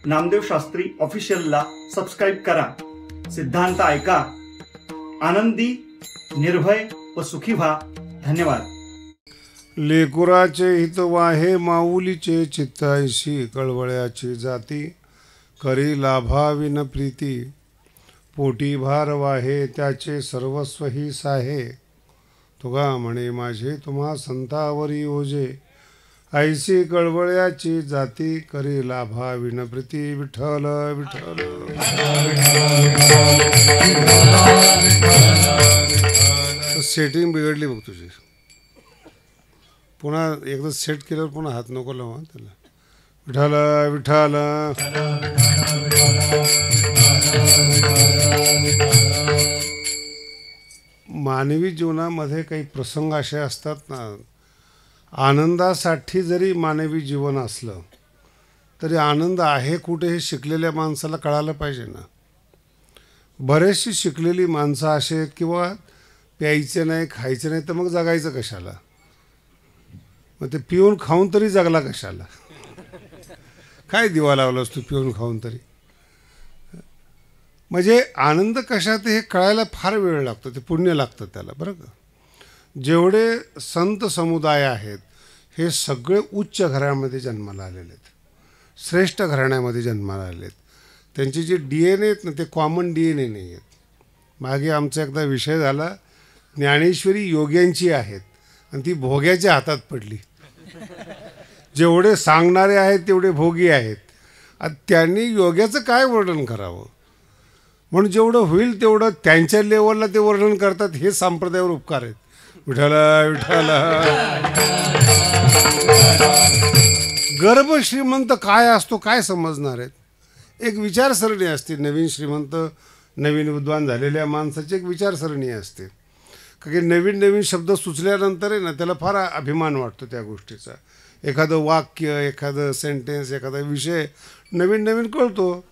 Namdev Shastri ऑफिशियलला subscribe करा. सिद्धांत ऐका, आनंदी, निर्भय व सुखी व्हा. धन्यवाद. लेकुराचे हित वाहे माऊलीचे चित्तायशी, कळवळ्याची जाती करी लाभाविन प्रीती. पोटी भार वाहे त्याचे सर्वस्व ही साहे, तुगा म्हणे माझे तुम्हा संतावरी ओझे. ऐशी कळवळ्याची जाती करी लाभाविन प्रीती. विठ्ठल विठ्ठल. सेटिंग बिघडली बघ तुझी. पुन्हा एकदा सेट केल्यावर पुन्हा हात नको लावा त्याला. विठ्ठल विठ्ठल. मानवी जीवनामध्ये काही प्रसंग असे असतात ना, आनंदासाठी जरी मानवी जीवन असलं तरी आनंद आहे कुठे हे शिकलेल्या माणसाला कळालं पाहिजे ना. बरेचशी शिकलेली माणसं असे आहेत किंवा प्यायचे नाही, खायचे नाही, तर मग जगायचं कशाला. मग ते पिऊन खाऊन तरी जगला कशाला. काय दिवा लावलास तू पिऊन खाऊन तरी. म्हणजे आनंद कशात हे कळायला फार वेळ लागतो, ते पुण्य लागतं त्याला बरं का. जेवढे संत समुदाय आहेत हे सगळे उच्च घराण्यामध्ये जन्माला आलेले आहेत, श्रेष्ठ घराण्यामध्ये जन्माला आलेले आहेत. त्यांचे जे DNA आहेत ना ते कॉमन DNA नाही आहेत. मागे आमचा एकदा विषय झाला, ज्ञानेश्वरी योग्यांची आहेत आणि ती भोग्याच्या हातात पडली. जेवढे सांगणारे आहेत तेवढे भोगी आहेत. आता त्यांनी योग्याचं काय वर्णन करावं, म्हणून जेवढं होईल तेवढं त्यांच्या लेवलला ते वर्णन करतात. हे संप्रदायावर उपकार आहेत. विठ्ठल विठ्ठल. गर्भ श्रीमंत काय असतो काय समजणार आहेत. एक विचारसरणी असते. नवीन श्रीमंत, नवीन विद्वान झालेल्या माणसाची एक विचारसरणी असते. कारण की नवीन नवीन शब्द सुचल्यानंतर आहे ना त्याला फार अभिमान वाटतो त्या गोष्टीचा. एखादं वाक्य, एखादं सेंटेन्स, एखादा विषय नवीन नवीन कळतो.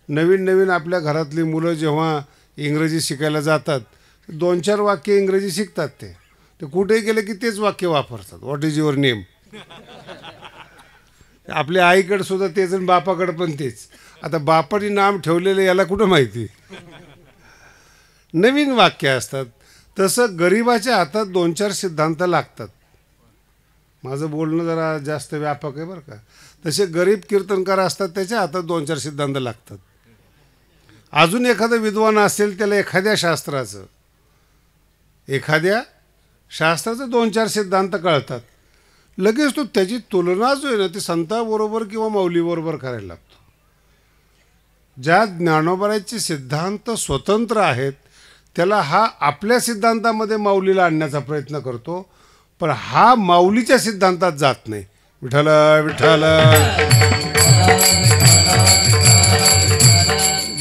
नवीन नवीन आपल्या घरातली मुलं जेव्हा इंग्रजी शिकायला जातात 2-4 वाक्य इंग्रजी शिकतात. ते कुठेही गेले की तेच वाक्य वापरतात. What is your name. आपल्या आईकडं सुद्धा तेच आणि बापाकडं पण तेच. आता बापाने नाम ठेवलेलं याला कुठं माहिती. नवीन वाक्य असतात. तसं गरिबाच्या हातात 2-4 सिद्धांत लागतात. माझं बोलणं जरा जास्त व्यापक आहे बरं का. तसे गरीब कीर्तनकार असतात त्याच्या हातात 2-4 सिद्धांत लागतात. अजून एखादा विद्वान असेल त्याला एखाद्या शास्त्राचं 2-4 सिद्धांत कळतात. लगेच तो त्याची तुलना जो आहे ना ती संताबरोबर किंवा माऊलीबरोबर करायला लागतो. ज्या ज्ञानोबाराचे सिद्धांत स्वतंत्र आहेत त्याला हा आपल्या सिद्धांतामध्ये माऊलीला आणण्याचा प्रयत्न करतो, पण हा माऊलीच्या सिद्धांतात जात नाही. विठ्ठल विठ्ठल.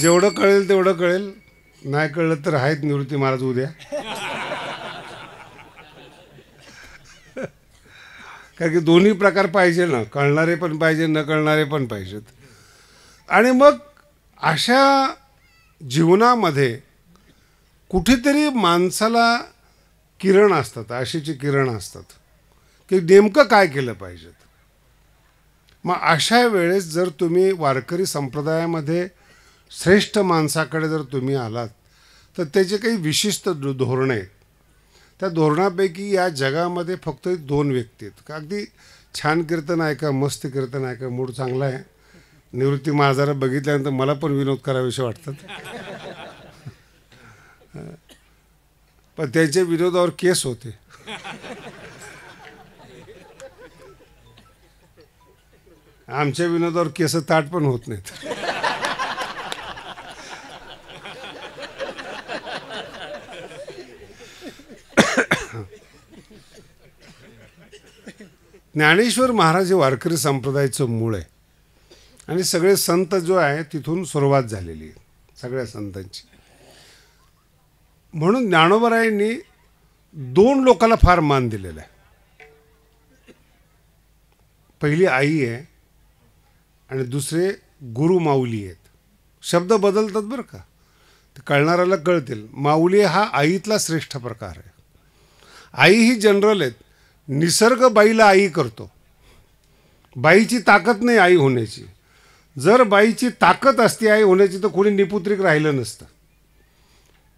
जेवढं कळेल तेवढं कळेल, नाही कळलं तर आहेत निवृत्ती महाराज उद्या. कारण की दोन्ही प्रकार पाहिजे ना, कळणारे पण पाहिजे, न कळणारे पण पाहिजेत. आणि मग अशा जीवनामध्ये कुठेतरी माणसाला किरण असतात, आशेची किरण असतात की नेमकं काय केलं पाहिजे. मग अशा वेळेस जर तुम्ही वारकरी संप्रदायामध्ये श्रेष्ठ माणसाकडे जर तुम्ही आलात तर त्याचे काही विशिष्ट धोरणं आहेत. त्या धोरणापैकी या जगामध्ये फक्त 2 व्यक्ती आहेत. का अगदी छान कीर्तन ऐका, मस्त कीर्तन ऐका, मूड चांगला आहे. निवृत्ती महाराजाला बघितल्यानंतर मला पण विनोद करावेसे वाटतात. पण त्यांच्या विरोधावर केस होते. आमच्या विनोदावर केस ताट पण होत नाहीत. ज्ञानेश्वर महाराज हे वारकरी संप्रदायाचं मूळ आहे आणि सगळे संत जो आहे तिथून सुरुवात झालेली आहे सगळ्या संतांची. म्हणून ज्ञानोबारायांनी 2 लोकांना फार मान दिलेला आहे. पहिली आई आहे आणि दुसरे गुरु माऊली आहेत. शब्द बदलतात बरं का, ते कळणाऱ्याला कळतील. माऊली हा आईतला श्रेष्ठ प्रकार आहे. आई ही जनरल आहेत. निसर्ग बाईला आई करतो. बाईची ताकद नाही आई होण्याची. जर बाईची ताकद असती आई होण्याची तर कोणी निपुत्रिक राहिलं नसतं.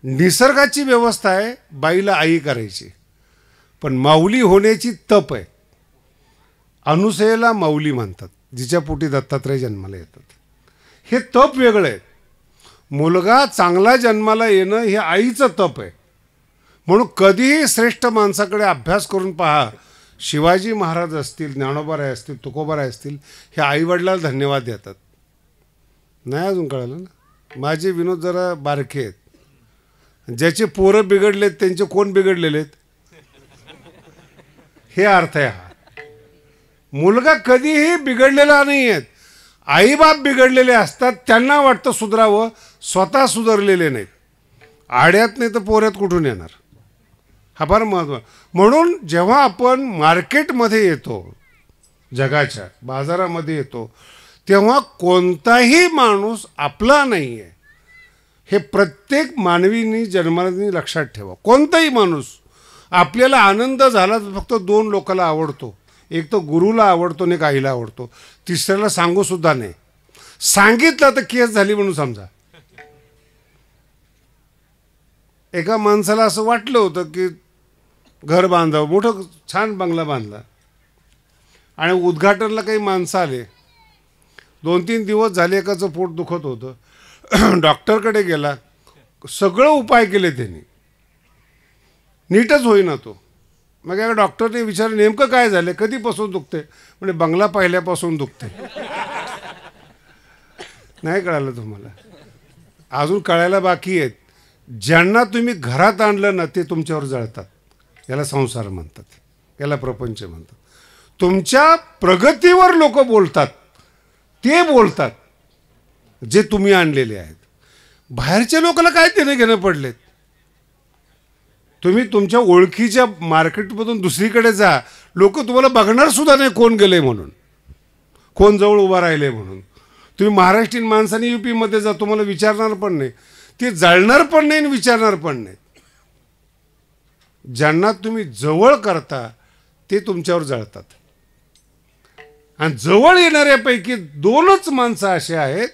निसर्गाची व्यवस्था आहे बाईला आई करायची, पण माऊली होण्याची तप आहे. अनुसयेला माऊली म्हणतात, जिच्या पोटी दत्तात्रय जन्माला येतात. हे तप वेगळं आहे. मुलगा चांगला जन्माला येणं हे आईचं तप आहे. म्हणून कधीही श्रेष्ठ माणसाकडे अभ्यास करून पहा. शिवाजी महाराज असतील, ज्ञानोबाराय असतील, तुकोबाराय असतील, हे आईवडिलाला धन्यवाद देतात. नाही अजून कळलं ना? माझे विनोद जरा बारके आहेत. ज्याचे पोरं बिघडलेत त्यांचे कोण बिघडलेले आहेत, हे अर्थ आहे हा. मुलगा कधीही बिघडलेला नाही आहेत. आईबाप बिघडलेले असतात, त्यांना वाटतं सुधरावं, स्वतः सुधारलेले नाहीत. आड्यात नाही तर पोऱ्यात कुठून येणार, हा फार महत्त्व. म्हणून जेव्हा आपण मार्केटमध्ये येतो, जगाच्या बाजारामध्ये येतो, तेव्हा कोणताही माणूस आपला नाही आहे हे प्रत्येक मानवीनी जन्मानी लक्षात ठेवा. कोणताही माणूस, आपल्याला आनंद झाला तर फक्त 2 लोकांना आवडतो. एक तर गुरुला आवडतो आणि एक आईला आवडतो. तिसऱ्याला सांगू सुद्धा नाही. सांगितलं तर केस झाली म्हणून समजा. एका माणसाला असं वाटलं होतं की घर बांधावं, मोठं छान बंगला बांधला, आणि उद्घाटनला काही माणसं आले. 2-3 दिवस झाले, एकाचं पोट दुखत होतं. डॉक्टरकडे गेला, सगळं उपाय केले त्यांनी, नीटच होईना तो. मग एका डॉक्टरने विचारलं, नेमकं काय झालं, कधीपासून दुखते? म्हणजे बंगला पाहिल्यापासून दुखते. नाही कळालं तुम्हाला? अजून कळायला बाकी आहेत. ज्यांना तुम्ही घरात आणलं ना ते तुमच्यावर जळतात. याला संसार म्हणतात, याला प्रपंच म्हणतात. तुमच्या प्रगतीवर लोक बोलतात, ते बोलतात जे तुम्ही आणलेले आहेत. बाहेरच्या लोकांना काय देणं घेणं पडलेत? तुम्ही तुमच्या ओळखीच्या मार्केटमधून दुसरीकडे जा, लोक तुम्हाला बघणार सुद्धा नाही कोण गेले म्हणून, कोण जवळ उभा राहिले म्हणून. तुम्ही महाराष्ट्रीयन माणसाने UP-मध्ये जा, तुम्हाला विचारणार पण नाही, ते जळणार पण नाही आणि विचारणार पण नाही. ज्यांना तुम्ही जवळ करता ते तुमच्यावर जळतात. आणि जवळ येणाऱ्यापैकी 2च माणसं असे आहेत,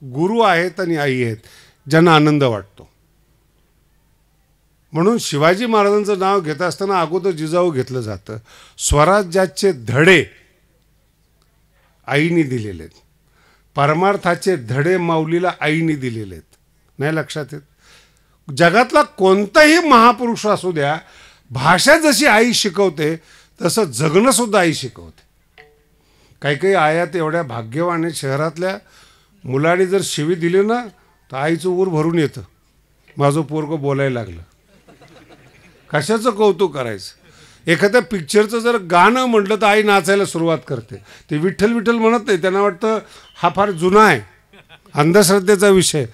गुरु आहेत आणि आई आहेत, ज्यांना आनंद वाटतो. म्हणून शिवाजी महाराजांचं नाव घेत असताना अगोदर जिजाऊ घेतलं जातं. स्वराज्याचे धडे आईने दिलेले आहेत, परमार्थाचे धडे माऊलीला आईने दिलेले आहेत. नाही लक्षात येत? जगातला कोणताही महापुरुष असू द्या, भाषा जशी आई शिकवते तसं जगणं सुद्धा आई शिकवते. काही काही आयात एवढ्या भाग्यवान आहेत, शहरातल्या मुलाने जर शिवी दिली ना तर आईचं ऊर भरून येतं. माझं पोरगं बोलायला लागलं. कशाचं कौतुक करायचं? एखाद्या पिक्चरचं जर गाणं म्हटलं तर आई नाचायला सुरुवात करते. ते विठ्ठल विठ्ठल म्हणत नाही, त्यांना वाटतं हा फार जुना आहे, अंधश्रद्धेचा विषय.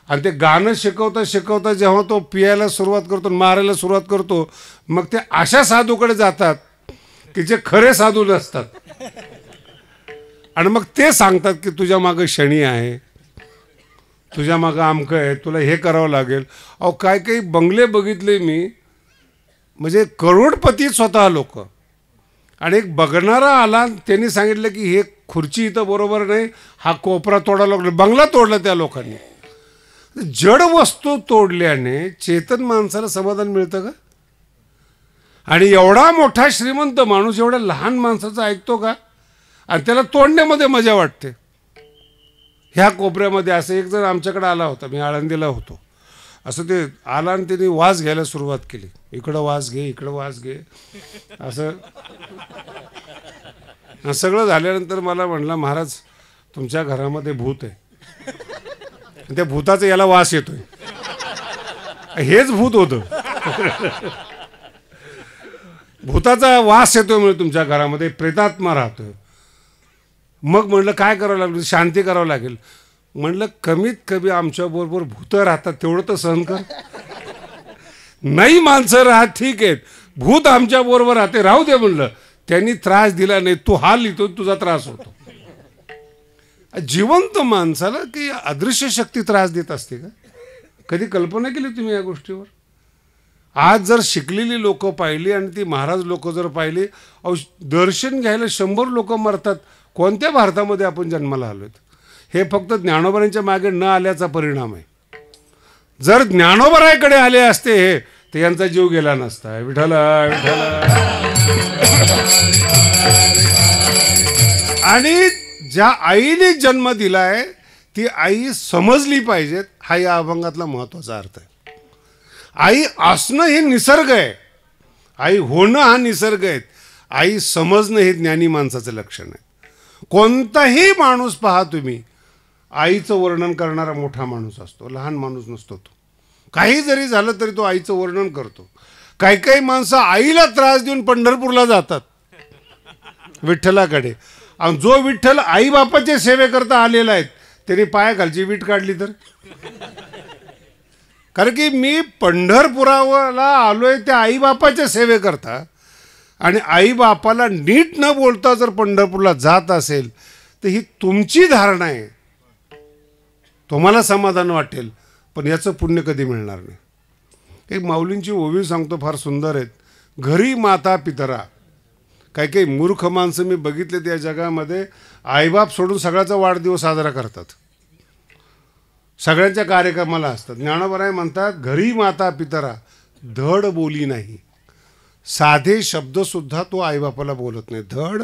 आणि ते गाणं शिकवता शिकवता जेव्हा तो पियायला सुरुवात करतो, मारायला सुरुवात करतो, मग ते अशा साधूकडे जातात की जे खरे साधू नसतात. आणि मग ते सांगतात की तुझ्या मागं शनी आहे, तुझ्या मागं आमकं आहे, तुला हे करावं लागेल. अहो काय काही बंगले बघितले मी, म्हणजे करोडपती स्वतः लोक. आणि एक बघणारा आला, त्यांनी सांगितलं की हे खुर्ची इथं बरोबर नाही, हा कोपरा तोडायला लागला, बंगला तोडला त्या लोकांनी. जड वस्तू तोडल्याने चेतन माणसाला समाधान मिळतं का? आणि एवढा मोठा श्रीमंत माणूस एवढ्या लहान माणसाचं ऐकतो का? आणि त्याला तोडण्यामध्ये मजा वाटते. ह्या कोपऱ्यामध्ये असं एक जण आमच्याकडे आला होता, मी आळंदीला होतो. असं ते आला आणि त्याने वास घ्यायला सुरुवात केली. इकडं वास घे, इकडं वास घे, असं सगळं झाल्यानंतर मला म्हणला, महाराज तुमच्या घरामध्ये भूत आहे, त्या भूताचा याला वास येतोय. हेच भूत होतं. भूताचा वास येतोय म्हणजे तुमच्या घरामध्ये प्रेतात्मा राहतोय. मग म्हणलं काय करावं लागेल? शांती करावं लागेल. म्हणलं कमीत कमी आमच्याबरोबर भूतं राहतात तेवढं तर सहन कर. नाही माणसं राहत ठीक आहेत, भूत आमच्याबरोबर राहते, राहू दे म्हणलं. त्यांनी त्रास दिला नाही, तू हाल लिहितो, तुझा त्रास होतो. जिवंत माणसाला की अदृश्य शक्ती त्रास देत असते का? कधी कल्पना केली तुम्ही या गोष्टीवर? आज जर शिकलेली लोक पाहिली आणि ती महाराज लोक जर पाहिली, दर्शन घ्यायला 100 लोक मरतात. कोणत्या भारतामध्ये आपण जन्माला आलोय? हे फक्त ज्ञानोबरांच्या मागे न आल्याचा परिणाम आहे. जर ज्ञानोबराकडे आले असते हे तर यांचा जीव गेला नसता. विठ्ठल विठ्ठल. आणि ज्या आईने जन्म दिलाय ती आई समजली पाहिजेत, हा या अभंगातला महत्वाचा अर्थ आहे. आई असणं हे निसर्ग आहे, आई होणं हा निसर्ग आहे, आई समजणं हे ज्ञानी माणसाचं लक्षण आहे. कोणताही माणूस पहा तुम्ही, आईचं वर्णन करणारा मोठा माणूस असतो, लहान माणूस नसतो. तो काही जरी झालं तरी तो आईचं वर्णन करतो. काही काही माणसं आईला त्रास देऊन पंढरपूरला जातात विठ्ठलाकडे, आणि जो विठ्ठल आई बापाच्या सेवेकरता आलेला आहे त्याने पायाखालची वीट काढली तर. कारण की मी पंढरपुराला आलोय त्या आई बापाच्या सेवेकरता, आणि आई बापाला नीट न बोलता जर पंढरपूरला जात असेल तर ही तुमची धारणा आहे, तुम्हाला समाधान वाटेल, पण याचं पुण्य कधी मिळणार नाही. एक माऊलींची ओवी सांगतो, फार सुंदर आहेत. घरी माता पितरा. काही काही मूर्ख माणसं मी बघितले त्या जगामध्ये, आईबाप सोडून सगळ्याचा वाढदिवस साजरा करतात, सगळ्यांच्या कार्यक्रमाला असतात. ज्ञानोबराय म्हणतात, घरी माता पितरा धड बोली नाही. साधे शब्दसुद्धा तो आईबापाला बोलत नाही, धड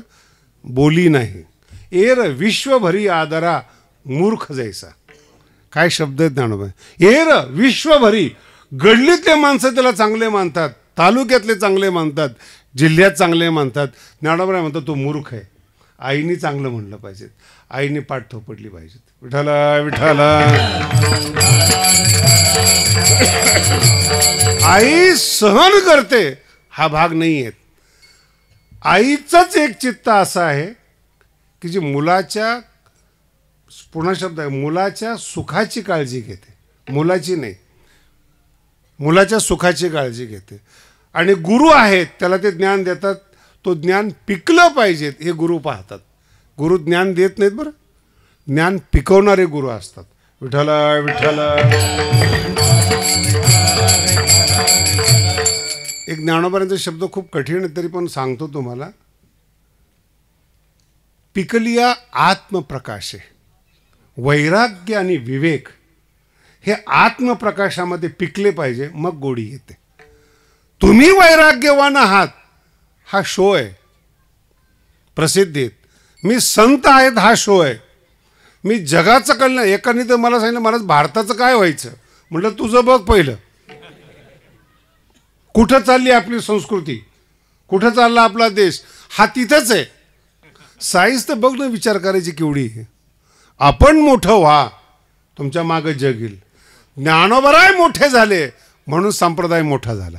बोली नाही. एर विश्वभरी आदरा मूर्ख जैसा. काय शब्द आहेत ज्ञानोबा. एर विश्वभरी. गल्लीतले माणसं त्याला चांगले मानतात, तालुक्यातले चांगले मानतात, जिल्ह्यात चांगले मानतात. ज्ञानोबराय म्हणतात तो मूर्ख आहे. आईने चांगलं म्हणलं पाहिजे, आईने पाठ थोपडली पाहिजे. विठाला विठाला. आई सहन करते हा भाग नाही आहे. आईचंच एक चित्त असं आहे की जी मुलाच्या, पुन्हा शब्द आहे, मुलाच्या सुखाची काळजी घेते, मुलाची नाही, मुलाच्या सुखाची काळजी घेते. आणि गुरु आहेत त्याला ते ज्ञान देतात, तो ज्ञान पिकलं पाहिजे हे गुरु पाहतात. गुरु ज्ञान देत नाहीत बरं, ज्ञान पिकवणारे गुरु असतात. विठ्ठल विठ्ठल. एक ज्ञानोबरांचे शब्द खूप कठीण आहेत तरी पण सांगतो तुम्हाला. पिकलिया आत्मप्रकाशे. वैराग्य आणि विवेक हे आत्मप्रकाशामध्ये पिकले पाहिजे, मग गोडी येते. तुम्ही वैराग्यवान आहात हा शो आहे, प्रसिद्धीत. मी संत आहेत हा शो आहे. मी जगाचं कळलं. एकाने तर मला सांगितलं, मला भारताचं काय व्हायचं. म्हटलं तुझं बघ पहिलं, कुठं चालली आपली संस्कृती, कुठं चालला आपला देश, हा तिथंच आहे. साईज तर बघ ना, विचार करायची केवढी. आपण मोठं व्हा, तुमच्या मागे जग येईल. ज्ञानोबराय मोठे झाले म्हणून संप्रदाय मोठा झाला.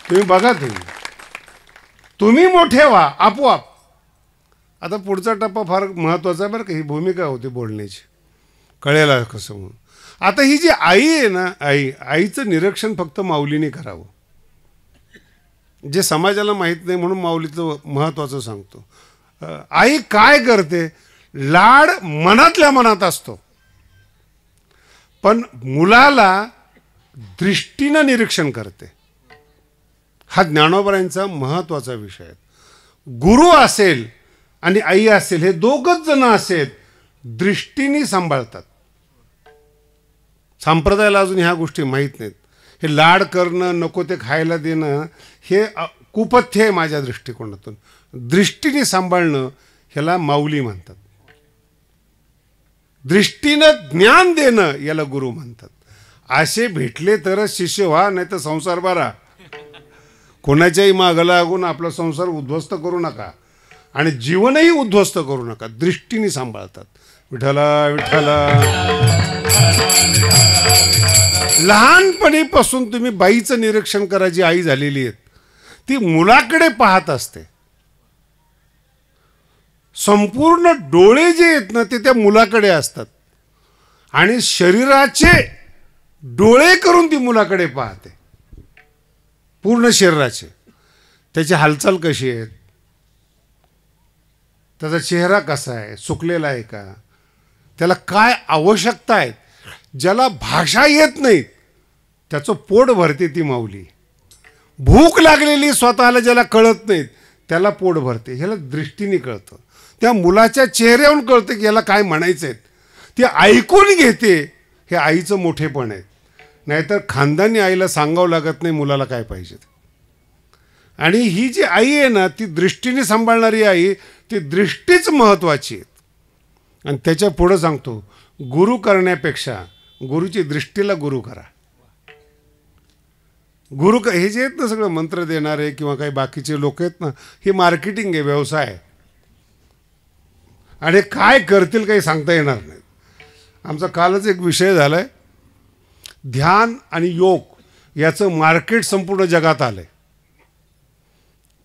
तुम्ही बघा, तुम्ही मोठे व्हा आपोआप. आता पुढचा टप्पा फार महत्वाचा आहे बरं का. ही भूमिका होती बोलण्याची, कळेल कसं म्हणून. आता ही जी आई आहे ना, आईचं निरीक्षण फक्त माऊलीने करावं, जे समाजाला माहीत नाही म्हणून माऊलीचं महत्वाचं सांगतो. आई काय करते, लाड मनातल्या मनात असतो, पण मुलाला दृष्टीनं निरीक्षण करते. हा ज्ञानोबरांचा महत्वाचा विषय आहे. गुरु असेल आणि आई असेल, हे दोघच जण असेल, दृष्टीने सांभाळतात. संप्रदायाला अजून ह्या गोष्टी माहीत नाहीत. हे लाड करणं, नको ते खायला देणं, हे कुपथ्य आहे माझ्या दृष्टिकोनातून. दृष्टीने सांभाळणं ह्याला माऊली म्हणतात. दृष्टीनं ज्ञान देणं याला गुरु म्हणतात. असे भेटले तरच शिष्य व्हा, नाही तर संसार बरा. कोणाच्याही मागं लागून आपला संसार उद्ध्वस्त करू नका आणि जीवनही उद्ध्वस्त करू नका. दृष्टीने सांभाळतात. विठ्ठला विठ्ठला. लहानपणीपासून तुम्ही बाईचं निरीक्षण करा, जी आई झालेली आहे ती मुलाकडे पाहत असते. संपूर्ण डोळे जे आहेत ना ते त्या मुलाकडे असतात आणि शरीराचे डोळे करून ती मुलाकडे पाहते, पूर्ण शरीराचे. त्याची हालचाल कशी आहे, त्याचा चेहरा कसा आहे, सुकलेला आहे का, त्याला काय आवश्यकता आहे. ज्याला भाषा येत नाही त्याचं पोट भरते ती माऊली. भूक लागलेली स्वतःला ज्याला कळत नाही त्याला पोट भरते. ह्याला दृष्टीने कळतं. त्या मुलाच्या चेहऱ्यावरून कळतं की याला काय म्हणायचं आहे. ती ऐकून घेते, हे आईचं मोठेपण आहे. नाहीतर खानदानी आईला सांगावं लागत नाही मुलाला काय पाहिजे. आणि ही जी आई आहे ना, ती दृष्टीने सांभाळणारी आई, ती दृष्टीच महत्त्वाची आहे. आणि त्याच्या पुढं सांगतो, गुरु करण्यापेक्षा गुरुची दृष्टीला गुरु करा. गुरु हे जे आहेत ना सगळं मंत्र देणारे किंवा काही बाकीचे लोक आहेत ना, ही मार्केटिंग आहे, व्यवसाय आहे. आणि काय करतील काही सांगता येणार नाही. आमचा कालच एक विषय झाला आहे, ध्यान आणि योग याचं मार्केट संपूर्ण जगात आलं आहे.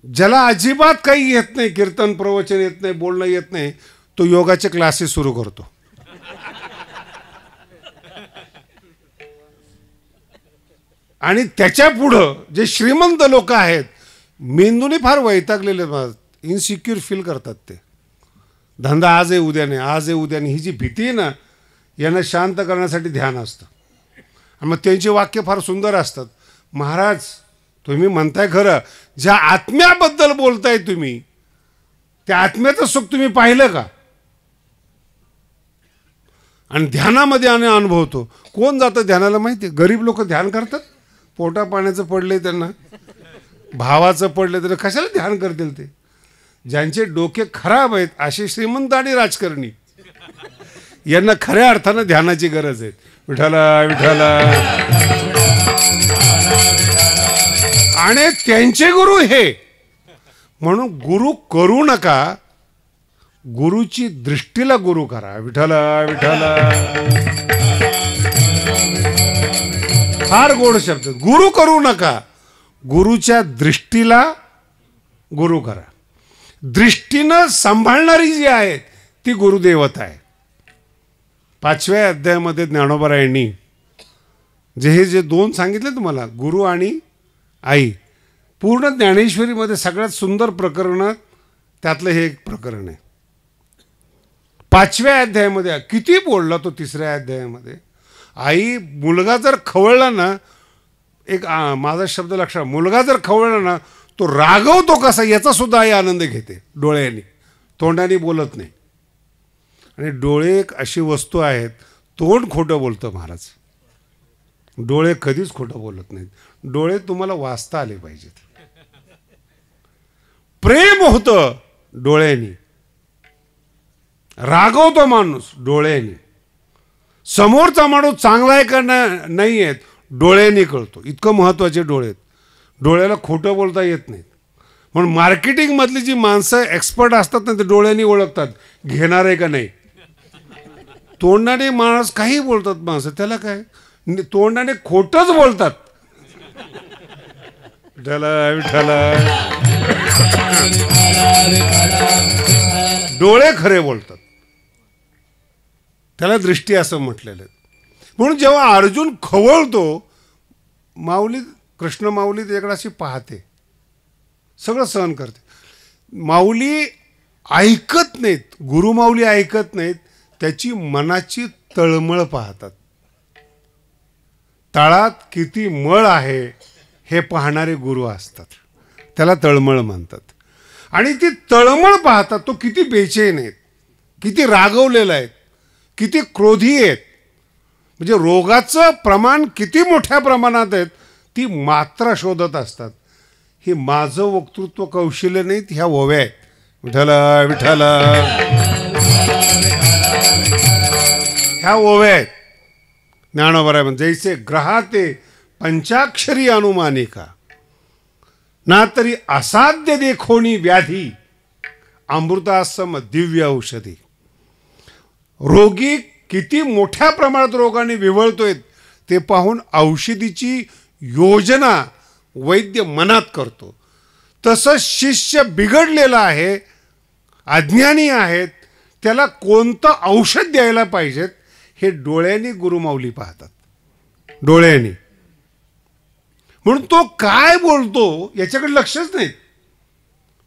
ज्याला अजिबात काही येत नाही, कीर्तन प्रवचन येत नाही, बोलणं येत नाही, तो योगाचे क्लासेस सुरू करतो. आणि त्याच्या पुढं जे श्रीमंत लोक आहेत, मेंदूने फार वैतागलेले, इनसिक्युअर फील करतात. ते धंदा आज आहे उद्या नाही, आज आहे उद्या नाही, ही जी भीती आहे ना, यांना शांत करण्यासाठी ध्यान असतं. आणि मग त्यांची वाक्य फार सुंदर असतात. महाराज तुम्ही म्हणताय खरं, ज्या आत्म्याबद्दल बोलताय तुम्ही, त्या आत्म्याचं सुख तुम्ही पाहिलं का? आणि ध्यानामध्ये आणि अनुभवतो. कोण जातं ध्यानाला माहिती आहे? गरीब लोक ध्यान करतात. पोटा पाण्याचं पडले त्यांना, भावाचं पडले तर कशाला ध्यान करतील ते? ज्यांचे डोके खराब आहेत असे श्रीमंत आणि राजकारणी, यांना खऱ्या अर्थानं ध्यानाची गरज आहे. विठाला विठाला. आणि त्यांचे गुरु हे, म्हणून गुरु करू नका, गुरुची दृष्टीला गुरु करा. विठाला विठाला. फार गोड शब्द. गुरु करू नका, गुरुच्या दृष्टीला गुरु करा. दृष्टीनं सांभाळणारी जी आहे ती गुरुदेवता आहे. 5व्या अध्यायामध्ये ज्ञानोबारायांनी जे दोन सांगितले तुम्हाला, गुरु आणि आई, पूर्ण ज्ञानेश्वरीमध्ये सगळ्यात सुंदर प्रकरण त्यातलं हे एक प्रकरण आहे. 5व्या अध्यायामध्ये किती बोलला तो. 3ऱ्या अध्यायामध्ये आई, मुलगा जर खवळला ना, एक माझा शब्द लक्षात, मुलगा जर खवळला ना, तो रागवतो कसा याचा सुद्धा आई आनंद घेते. डोळ्यांनी, तोंडाने बोलत नाही. आणि डोळे एक अशी वस्तू आहेत, तोंड खोटं बोलतं महाराज, डोळे कधीच खोटं बोलत नाहीत. डोळे तुम्हाला वाचता आले पाहिजेत. प्रेम होतं डोळ्यांनी, रागवतो माणूस डोळ्यांनी, समोरचा माणूस चांगला आहे का नाही आहेत डोळ्यांनी कळतो. इतकं महत्त्वाचे डोळे आहेत. डोळ्याला खोटं बोलता येत नाहीत. म्हणून मार्केटिंगमधली जी माणसं एक्सपर्ट असतात ना, ते डोळ्यांनी ओळखतात घेणार आहे का नाही. तोंडाने माणूस काही बोलतात माणसं, त्याला काय, तोंडाने खोटंच बोलतात. डोळे खरे बोलतात, त्याला दृष्टी असं म्हटलेलं आहे. म्हणून जेव्हा अर्जुन खवळतो, माऊली, कृष्ण माऊली त्याच्याकडे अशी पाहते, सगळं सहन करते. माऊली ऐकत नाहीत, गुरु माऊली ऐकत नाहीत, त्याची मनाची तळमळ पाहतात. तळात किती मळ आहे हे पाहणारे गुरु असतात, त्याला तळमळ म्हणतात. आणि ती तळमळ पाहतात, तो किती बेचैन आहेत, किती रागवलेला आहे, किती क्रोधी आहेत, म्हणजे रोगाचं प्रमाण किती मोठ्या प्रमाणात आहेत, ती मात्रा शोधत असतात. हे माझं वक्तृत्व कौशल्य नाहीत, ह्या ओव्या आहेत. विठाला विठाला. ह्या ओव्या आहेत. ज्ञानोबा जैसे ग्रहाते पंचाक्षरी अनुमानिका, ना तरी असाध्य देखोनी व्याधी, अमृतासम दिव्य औषधी. रोगी किती मोठ्या प्रमाणात रोगाने विवळतोय ते पाहून औषधीची योजना वैद्य मनात करतो. तसं शिष्य बिघडलेला आहे, अज्ञानी आहेत, त्याला कोणतं औषध द्यायला पाहिजेत हे डोळ्यांनी गुरुमाऊली पाहतात, डोळ्यांनी. म्हणून तो काय बोलतो याच्याकडे लक्षच नाही.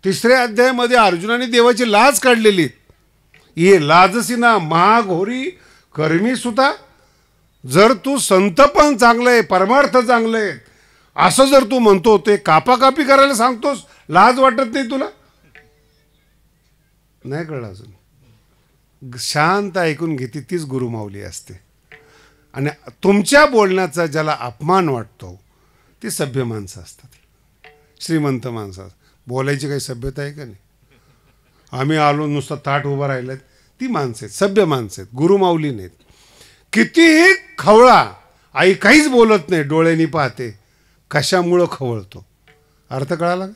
3ऱ्या अध्यायामध्ये अर्जुनाने देवाची लाज काढलेली. ये लाजसी ना महाघोरी कर्मी सुता. जर तू संत पण चांगलं आहे, परमार्थ चांगलं आहे असं जर तू म्हणतो, ते कापाकापी करायला सांगतोस, लाज वाटत नाही तुला? नाही कळलं अजून. शांत ऐकून घेते तीच गुरुमाऊली असते. आणि तुमच्या बोलण्याचा ज्याला अपमान वाटतो ती सभ्य माणसं असतात, श्रीमंत माणसं. बोलायची काही सभ्यता आहे का नाही? आम्ही आलो नुसतं ताट उभं राहिलं, ती माणसं आहेत, सभ्य माणसं आहेत, गुरुमाऊली नाहीत. कितीही खवळा, आई काहीच बोलत नाही, डोळ्यांनी पाहते. कशामुळं खवळतो? अर्थ कळाला?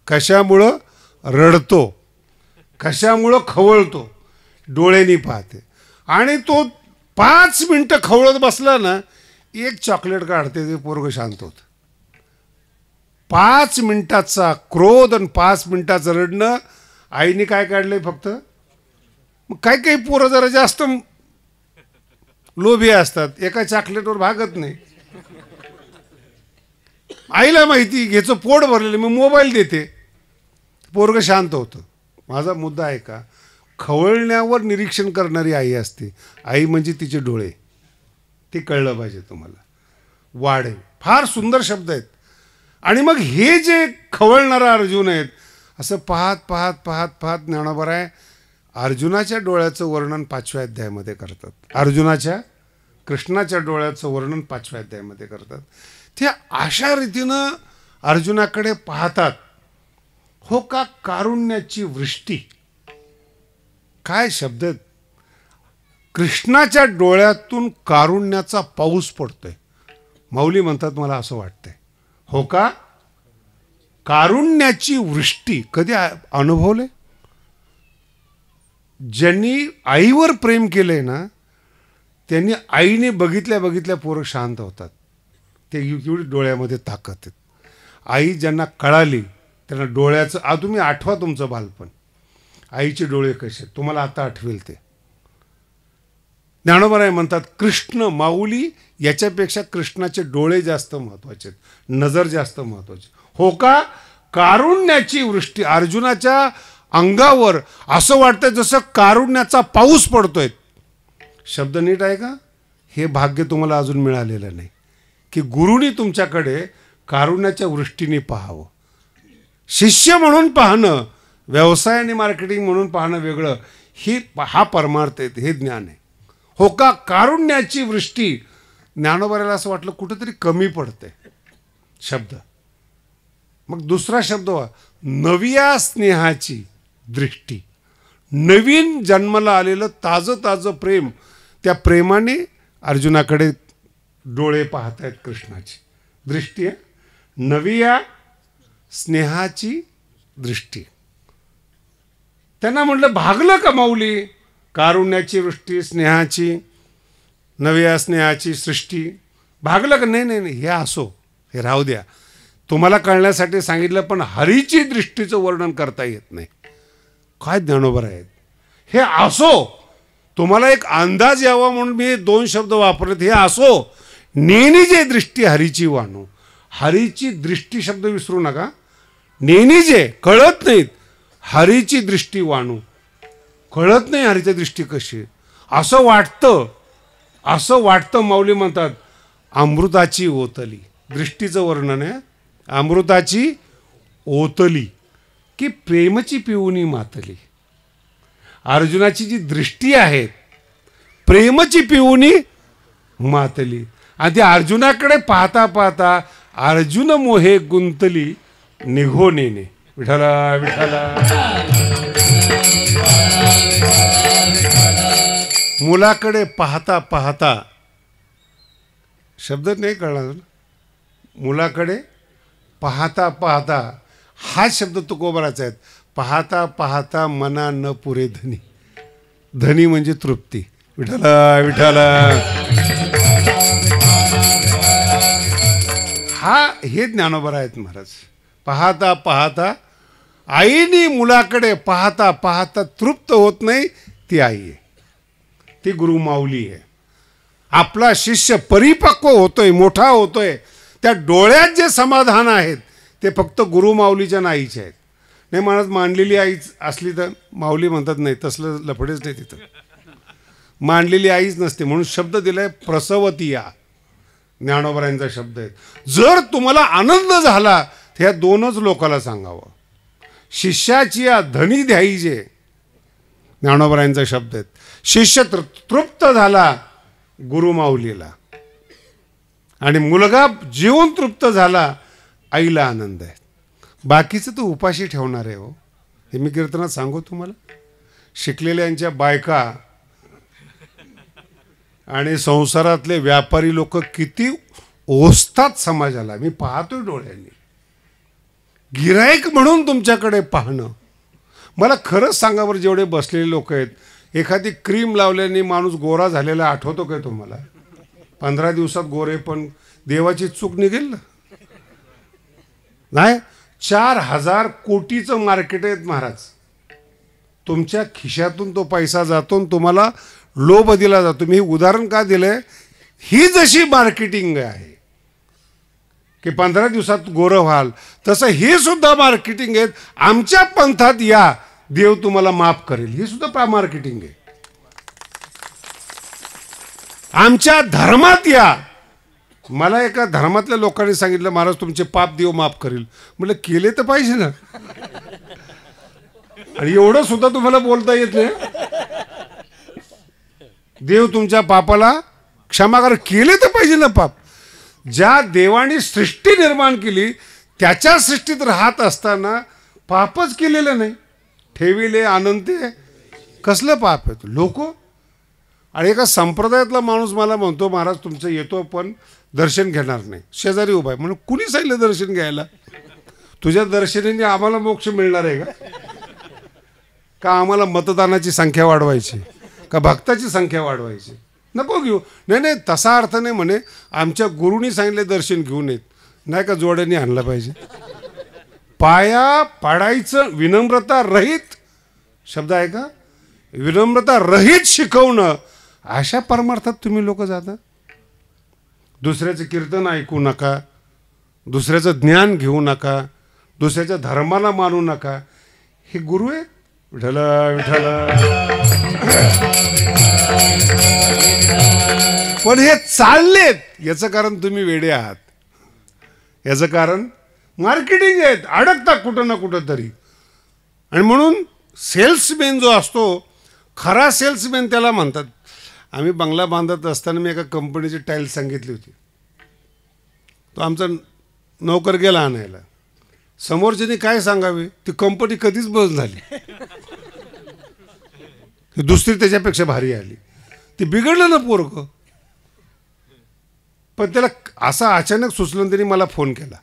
कशामुळं रडतो, कशामुळं खवळतो? डोळ्यांनी पाहते. आणि तो 5 मिनटं खवळत बसला ना, एक चॉकलेट काढते, ते पोरगं शांत होतं. 5 मिनिटाचा क्रोध आणि 5 मिनिटाचं रडणं. आईने काय काढलंय फक्त? मग काही काही पोरं जरा जास्त लोभी असतात, एका चॉकलेटवर भागत नाही. आईला माहिती घ्यायचं पोट भरलेलं, मी मोबाईल देते, पोरगं शांत होतं. माझा मुद्दा आहे का, खवळण्यावर निरीक्षण करणारी आई असते. आई म्हणजे तिचे डोळे, ते कळलं पाहिजे तुम्हाला. वाढे फार सुंदर शब्द आहेत. आणि मग हे जे खवळणारा अर्जुन आहेत, असं पाहत पाहत पाहत पाहत ज्ञानोबा आहे अर्जुनाच्या डोळ्याचं वर्णन 5व्या अध्यायामध्ये करतात. कृष्णाच्या डोळ्याचं वर्णन 5व्या अध्यायामध्ये करतात. ते अशा रीतीनं अर्जुनाकडे पाहतात. हो का कारुण्याची वृष्टी, काय शब्द आहेत. कृष्णाच्या डोळ्यातून कारुण्याचा पाऊस पडतोय. माऊली म्हणतात मला असं वाटतंय, हो का कारुण्याची वृष्टी. कधी अनुभवले? ज्यांनी आईवर प्रेम केलंय ना, त्यांनी आईने बघितल्या बघितल्या पोरं शांत होतात. ते एवढी डोळ्यामध्ये ताकद आहेत. आई ज्यांना कळाली त्यांना डोळ्याचं, तुम्ही आठवा तुमचं बालपण, आईचे डोळे कसे तुम्हाला आता आठवेल ते. ज्ञानोबा म्हणतात कृष्ण माऊली याच्यापेक्षा कृष्णाचे डोळे जास्त महत्वाचे, नजर जास्त महत्वाची. हो का कारुण्याची वृष्टी. अर्जुनाच्या अंगावर असं वाटतं जसं कारुण्याचा पाऊस पडतोय. शब्द नीट आहे का? हे भाग्य तुम्हाला अजून मिळालेलं नाही की गुरुनी तुमच्याकडे कारुण्याच्या वृष्टीने पाहावं. शिष्य म्हणून पाहणं, व्यवसाय आणि मार्केटिंग म्हणून पाहणं वेगळं. हा परमार्थ आहे, हे ज्ञान आहे. हो का कारुण्याची वृष्टी. ज्ञानोबाला असं वाटलं कुठंतरी कमी पडते शब्द. मग दुसरा शब्द नव्या स्नेहाची दृष्टी. नवीन जन्माला आलेलं ताजं ताजं प्रेम, त्या प्रेमाने अर्जुनाकडे डोळे पाहत आहेत. कृष्णाची दृष्टी आहे नव्या स्नेहाची दृष्टी. त्यांना म्हटलं भागलं का माऊली? कारुण्याची वृष्टी, स्नेहाची, नव्या स्नेहाची सृष्टी, भागलं का? नाही नाही नाही, हे असो, हे राहू द्या. तुम्हाला कळण्यासाठी सांगितलं, पण हरीची दृष्टीचं वर्णन करता येत नाही. काय ज्ञानोबा आहेत. हे असो, तुम्हाला एक अंदाज यावा म्हणून मी 2 शब्द वापरलेत. हे असो नेनी जे दृष्टी हरीची वाणू. हरीची दृष्टी शब्द विसरू नका. नेनी जे कळत नाहीत, हरीची दृष्टी वाणू. कळत नाही हरीची दृष्टी कशी. असं वाटतं माऊली म्हणतात अमृताची ओतली. दृष्टीचं वर्णन आहे अमृताची ओतली की प्रेमची पिऊनी मातली. अर्जुनाची जी दृष्टी आहे प्रेमची पिऊनी मातली. आणि त्या अर्जुनाकडे पाहता पाहता अर्जुन मोहे गुंतली निघो नेने. विठाला विठाला. मुलाकडे पाहता पाहता, शब्द नाही कळणार. मुलाकडे पाहता पाहता हा शब्द तुकोबाराचा आहे. पाहता पाहता मना न पुरे धनी. धनी म्हणजे तृप्ती. विठाला विठाला. हे ज्ञानोबा आहेत महाराज. पाहता पाहता आईने मुलाकडे पाहता पाहता तृप्त होत नाही, ती आई आहे, ती गुरु माऊली आहे. आपला शिष्य परिपक्व होतोय, मोठा होतोय, त्या डोळ्यात जे समाधान आहेत ते फक्त गुरु माऊलीच्या नाईचे आहेत. नाही महाराज मांडलेली आईच असली तर माऊली म्हणतात नाही, तसलं लफडेच नाही तिथं. मांडलेली आईच नसते म्हणून शब्द दिलाय प्रसवती या. ज्ञानोबरायांचा शब्द आहे. जर तुम्हाला आनंद झाला तर ह्या 2च लोकाला सांगावं. शिष्याची या धनी द्यायचे ज्ञानोबरायांचा शब्द आहेत. शिष्य तृप्त झाला गुरु माऊलीला, आणि मुलगा जीवन तृप्त झाला आईला आनंद आहे. बाकीचं तो उपाशी ठेवणार आहे. हो, हे मी कीर्तनात सांगू तुम्हाला. शिकलेल्यांच्या बायका आणि संसारातले व्यापारी लोक किती ओसतात समाजाला, मी पाहतोय डोळ्यांनी. गिराईक म्हणून तुमच्याकडे पाहणं. मला खरंच सांगा बरं, जेवढे बसलेले लोक आहेत, एखादी क्रीम लावल्याने माणूस गोरा झालेला आठवतो काय तुम्हाला? 15 दिवसात गोरे, पण देवाची चूक निघेल ना. नाही, 4000 कोटीचं मार्केट आहे महाराज. तुमच्या खिशातून तो पैसा जातो, तुम्हाला लोभ दिला जातो. मी उदाहरण का दिलंय, ही जशी मार्केटिंग आहे की 15 दिवसात गोरं व्हाल, तसं हे सुद्धा मार्केटिंग आहे. आमच्या पंथात या, देव तुम्हाला माफ करेल, ही सुद्धा मार्केटिंग आहे. आमच्या धर्मात या. मला एका धर्मातल्या लोकांनी सांगितलं, महाराज तुमचे पाप देव माफ करेल. म्हटलं केले तर पाहिजे ना, आणि एवढं सुद्धा तुम्हाला बोलता येत नाही. देव तुमच्या पापाला क्षमा कर, केले तर पाहिजे ना पाप. ज्या देवाने सृष्टी निर्माण केली त्याच्या सृष्टीत राहत असताना पापच केलेलं नाही, ठेविले आनंद, कसलं पाप आहे लोक. आणि एका संप्रदायातला माणूस मला म्हणतो, महाराज तुमचं येतो पण दर्शन घेणार नाही. शेजारी उभा आहे. म्हणून कुणी सांगितलं दर्शन घ्यायला? तुझ्या दर्शनाने आम्हाला मोक्ष मिळणार आहे का आम्हाला मतदानाची संख्या वाढवायची, का भक्ताची संख्या वाढवायची? नको घेऊ. नाही नाही, तसा अर्थ नाही म्हणे. आमच्या गुरुनी सांगितले दर्शन घेऊन येत नाही का, जोड्याने आणला पाहिजे. पाया पाडायचं, विनम्रता रहित शब्द आहे का, विनम्रता रहित शिकवणं, अशा परमार्थात तुम्ही लोक जाता. दुसऱ्याचं कीर्तन ऐकू नका, दुसऱ्याचं ज्ञान घेऊ नका, दुसऱ्याच्या धर्माला मानू नका. हे गुरु आहे. विठ्ठल विठ्ठल. पण हे चाललेत, याचं कारण तुम्ही वेडे आहात. याचं कारण मार्केटिंग आहेत, अडकता कुठं ना कुठं तरी. आणि म्हणून सेल्समॅन जो असतो, खरा सेल्समॅन त्याला म्हणतात. आम्ही बंगला बांधत असताना मी एका कंपनीची टाईल्स सांगितली होती. तो आमचा नोकर गेला आणायला. समोरच्याने काय सांगावे, ती कंपनी कधीच बंद झाली, दुसरी त्याच्यापेक्षा भारी आली. ती बिघडलं ना पोरग. पण त्याला असं अचानक सुचलं, त्यांनी मला फोन केला.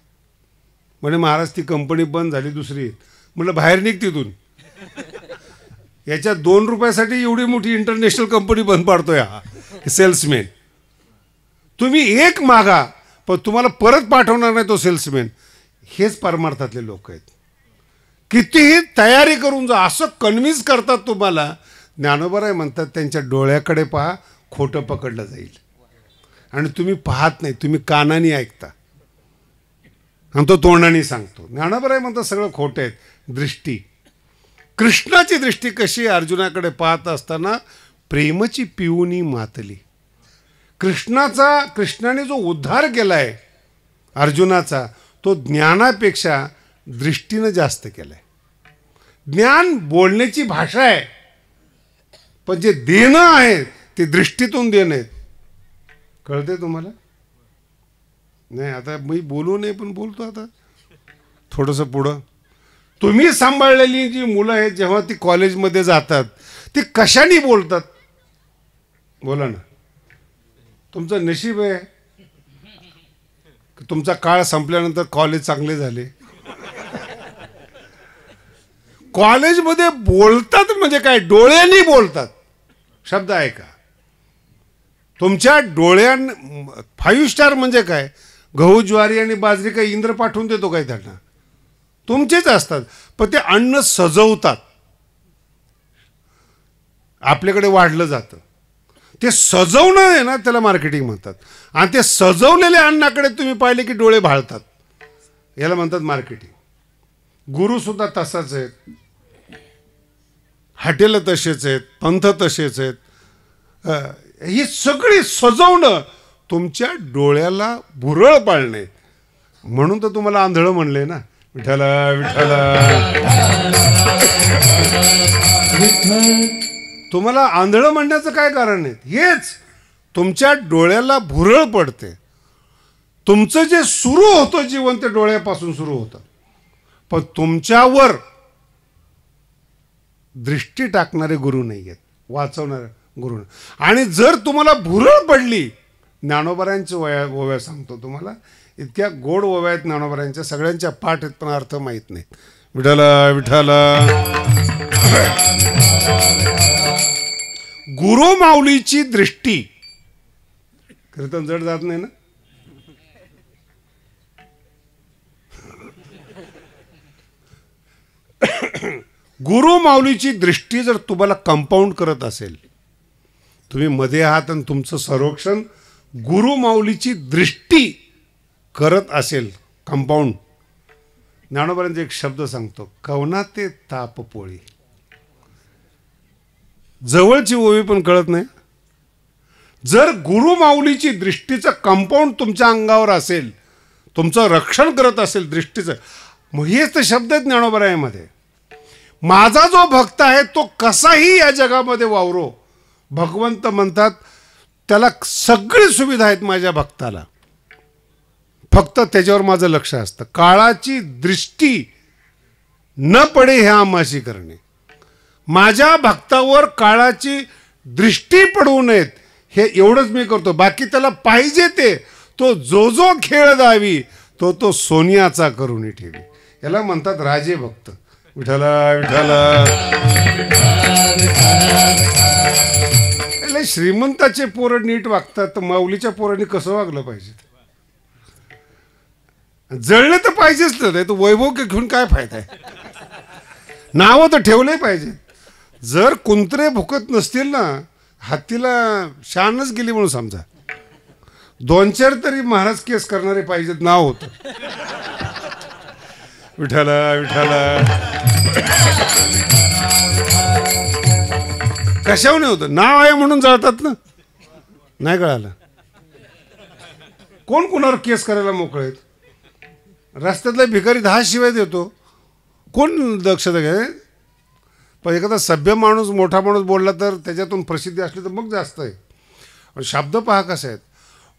म्हणे महाराज ती कंपनी बंद झाली, दुसरी. म्हटलं बाहेर निघ तिथून. याच्या 2 रुपयासाठी एवढी मोठी इंटरनॅशनल कंपनी बंद पाडतोय हा सेल्समॅन. तुम्ही एक मागा, पण तुम्हाला परत पाठवणार नाही तो सेल्समॅन. हेच परमार्थातले लोक आहेत. कितीही तयारी करून जा, असं कन्व्हिन्स करतात तुम्हाला. ज्ञानोबराय म्हणतात, त्यांच्या डोळ्याकडे पहा, खोटं पकडलं जाईल. आणि तुम्ही पाहत नाही, तुम्ही कानाने ऐकता, आणि तो तोंडाने सांगतो. ज्ञानोबराय म्हणतात सगळं खोटं आहे. दृष्टी, कृष्णाची दृष्टी कशी, अर्जुनाकडे पाहत असताना प्रेमची पिऊनी मातली. कृष्णाने जो उद्धार केलाय अर्जुनाचा, तो ज्ञानापेक्षा दृष्टीनं जास्त केलाय. ज्ञान बोलण्याची भाषा आहे, पण जे देणं आहे ते दृष्टीतून देणं आहे. कळते तुम्हाला? नाही, आता मी बोलू नये पण बोलतो आता थोडंसं पुढं. तुम्ही सांभाळलेली जी मुलं आहेत, जेव्हा ती कॉलेजमध्ये जातात, ती कशाने बोलतात? बोला ना. तुमचं नशीब आहे की तुमचा काळ संपल्यानंतर कॉलेज चांगले झाले. कॉलेजमध्ये बोलतात म्हणजे काय, डोळ्यांनी बोलतात. शब्द आहे का तुमच्या डोळ्यां? 5 स्टार म्हणजे काय, गहू ज्वारी आणि बाजरी काही इंद्र पाठवून देतो काय त्यांना? तुमचेच असतात. पण ते अन्न सजवतात, आपल्याकडे वाढलं जातं. ते सजवणं आहे ना, त्याला मार्केटिंग म्हणतात. आणि ते सजवलेल्या अन्नाकडे तुम्ही पाहिले की डोळे भाळतात, याला म्हणतात मार्केटिंग. गुरु सुद्धा तसाच आहेत, हॉटेल तसेच आहेत, पंथ तसेच आहेत. ही सगळी सजवणं तुमच्या डोळ्याला भुरळ पाळणे. म्हणून तर तुम्हाला आंधळं म्हणले ना. विठ्ठल विठ्ठल. तुम्हाला आंधळं म्हणण्याचं काय कारण आहे? हेच तुमच्या डोळ्याला भुरळ पडते. तुमचं जे सुरू होतं जीवन ते डोळ्यापासून सुरू होतं, पण तुमच्यावर दृष्टी टाकणारे गुरु नाही आहेत, वाचवणारे गुरु. आणि जर तुम्हाला भुरळ पडली, ज्ञानोबारांच्या ओव्या सांगतो तुम्हाला, इतक्या गोड ओव्या आहेत ज्ञानोबारांच्या, सगळ्यांच्या पाठ आहेत पण अर्थ माहीत नाही. विठ्ठल विठ्ठल. गुरु माऊलीची दृष्टी. कीर्तन जड जात नाही ना? गुरु माऊलीची दृष्टी जर तुम्हाला कंपाऊंड करत असेल, तुम्ही मध्ये आहात आणि तुमचं संरक्षण गुरु माऊलीची दृष्टी करत असेल, कंपाऊंड. ज्ञानोबारांचा एक शब्द सांगतो, कवना ते ताप पोळी. जवळची ओवी पण कळत नाही. जर गुरु माऊलीची दृष्टीचं कंपाऊंड तुमच्या अंगावर असेल, तुमचं रक्षण करत असेल दृष्टीचं, मग हेच ते शब्द आहेत ज्ञानोबारायामध्ये. माझा जो भक्त आहे तो कसाही या जगामध्ये वावरो, भगवंत म्हणतात त्याला सगळी सुविधा आहेत माझ्या भक्ताला, फक्त त्याच्यावर माझं लक्ष असतं. काळाची दृष्टी न पडे हे आमाशी करणे. माझ्या भक्तावर काळाची दृष्टी पडू नयेत हे एवढंच मी करतो. बाकी त्याला पाहिजे ते, तो जो जो खेळ दावी तो तो सोनियाचा करून ठेवी. याला म्हणतात राजे भक्त. विठ्ठल विठ्ठल. श्रीमंताचे पोरं नीट वागतात, तर माऊलीच्या पोरांनी कसं वागलं पाहिजे? जळले तर पाहिजेच तर, तो वैभव घेऊन काय फायदा आहे? नावं तर ठेवले पाहिजे. जर कुंत्रे भुकत नसतील ना, हत्तीला शानच गेली म्हणून समजा. 2-4 तरी महाराज केस करणारे पाहिजेत, नाव होतं. विठ्ठल विठ्ठल. कशावर नाही होतं? नाव आहे म्हणून जळतात ना. नाही कळालं? कोण कुणावर केस करायला मोकळे आहेत? रस्त्यातला भिकारी 10 शिवाय देतो, कोण दक्षता घ्या? पण एखादा सभ्य माणूस, मोठा माणूस बोलला तर त्याच्यातून प्रसिद्धी असली तर मग जास्त आहे. शब्द पहा कसे आहेत.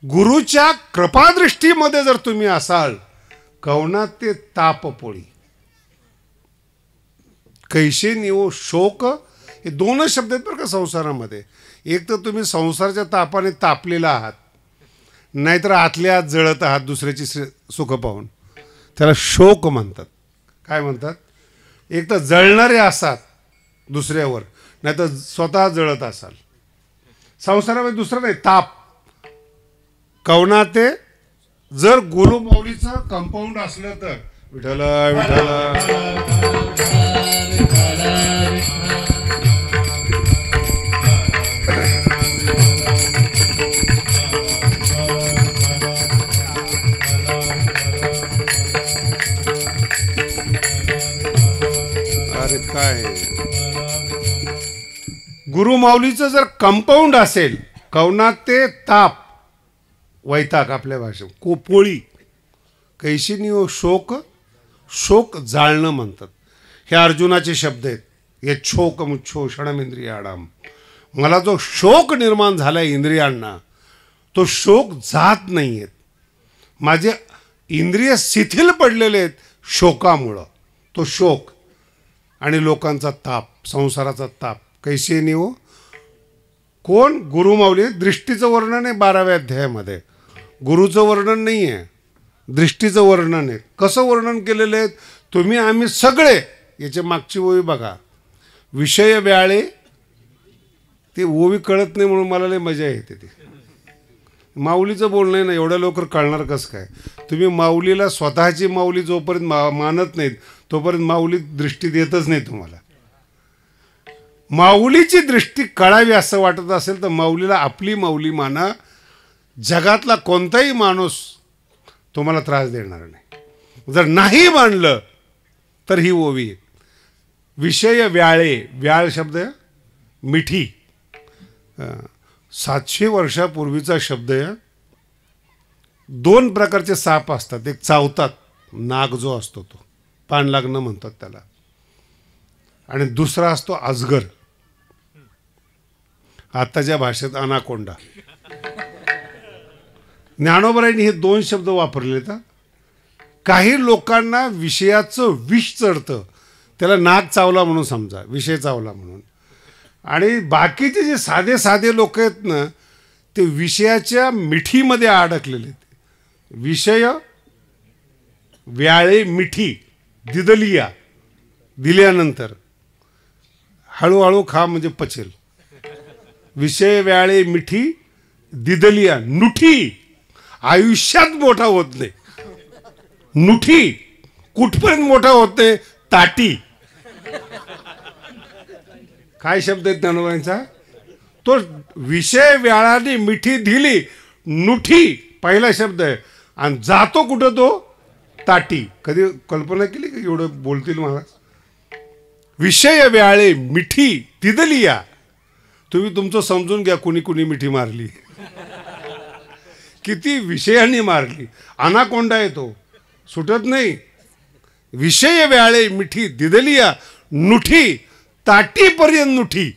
गुरुच्या कृपादृष्टीमध्ये जर तुम्ही असाल, कवना ते ताप पोळी. कैसे निवो शोक, हे 2च शब्द आहेत बरं का संसारामध्ये. एक तर तुम्ही संसाराच्या तापाने तापलेला आहात, नाहीतर आतल्या आत जळत आहात दुसऱ्याची सुख पाहून, त्याला शोक म्हणतात. काय म्हणतात? एक तर जळणारे असाल दुसऱ्यावर, नाही तर स्वतः जळत असाल. संसारामध्ये दुसरं नाही, ताप. कवना ते जर गुरु माऊलीचं कंपाऊंड असलं तर. विठ्ठल विठ्ठल. अरे काय, गुरु माऊलीचं जर कंपाऊंड असेल, कवना ते ताप, वैताग आपल्या भाषेत, पोळी. कैशी नियो शोक, शोक जाळणं म्हणतात. हे अर्जुनाचे शब्द आहेत. हे शोक मुच्छो षडमिंद्रियाणाम. मला जो शोक निर्माण झाला इंद्रियांना, तो शोक जात नाही आहेत. माझे इंद्रिय शिथिल पडलेले आहेत शोकामुळं. तो शोक आणि लोकांचा ताप, संसाराचा ताप. कैसे नियो, कोण? गुरु माऊली. दृष्टीचं वर्णन आहे 12व्या अध्यायामध्ये. गुरुचं वर्णन नाही आहे, दृष्टीचं वर्णन आहे. कसं वर्णन केलेलं आहे? तुम्ही आम्ही सगळे, याच्या मागची ओवी बघा. विषय व्याळे, ते ओवी कळत नाही म्हणून मला लय मजा येते. ती माऊलीचं बोलणं आहे ना, एवढ्या लवकर कळणार कसं काय? तुम्ही माऊलीला, स्वतःची माऊली जोपर्यंत मानत नाहीत तोपर्यंत माऊली दृष्टी देतच नाही तुम्हाला. माऊलीची दृष्टी कळावी असं वाटत असेल तर माऊलीला आपली माऊली माना. जगातला कोणताही माणूस तुम्हाला त्रास देणार नाही. जर नाही मानलं तर ही ओवी. विषय व्याळे, व्याळ शब्द मिठी, 700 वर्षापूर्वीचा शब्द आहे. 2 प्रकारचे साप असतात. एक चावतात, नाग जो असतो तो, पान लागणं म्हणतात त्याला. आणि दुसरा असतो अजगर, आताच्या भाषेत अनाकोंडा. ज्ञानोबरायांनी हे 2 शब्द वापरले. तर काही लोकांना विषयाचं विष चढतं, त्याला नाक चावला म्हणून समजा, विषय चावला म्हणून. आणि बाकीचे जे साधे साधे लोक आहेत ना, ते विषयाच्या मिठीमध्ये अडकलेले आहेत. विषय व्याळे मिठी दिदलिया, दिल्यानंतर हळूहळू खा म्हणजे पचेल. विषय व्याळे मिठी दिदलिया, नुठी आयुष्यात मोठा होत नाही. नुठी कुठपर्यंत मोठा होत नाही? ताटी. काय शब्द आहेत ज्ञानोबांचा? तो विषय व्याळाने मिठी दिली, नुठी पहिला शब्द आहे. आणि जातो कुठं तो? ताटी. कधी कल्पना केली का एवढं बोलतील महाराज? विषय व्याळे मिठी दिदलिया. तुम्ही तुमचं समजून घ्या, कुणी कुणी मिठी मारली, किती विषयांनी मारली. अनाकोंडा येतो, सुटत नाही. विषय व्याळे मिठी दिदलिया, नुठी ताटीपर्यंत नुठी,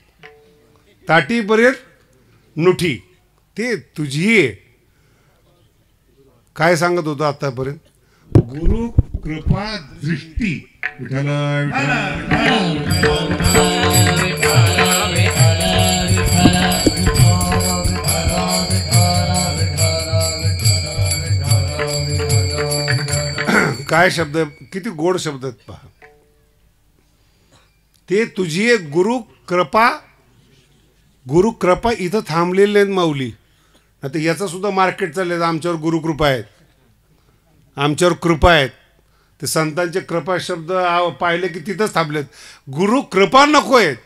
ताटीपर्यंत नुठी. ते तुझी आहे. काय सांगत होतो आतापर्यंत? गुरु कृपा दृष्टी. काय शब्द, किती गोड शब्द आहेत पहा. ते तुझी आहे गुरु कृपा. गुरु कृपा इथं थांबलेले आहेत माऊली. आता याचं सुद्धा मार्केट चाललंय, आमच्यावर गुरुकृपा आहेत, आमच्यावर कृपा आहेत. ते संतांचे कृपा शब्द पाहिले की तिथंच थांबलेत. गुरु कृपा नको आहेत,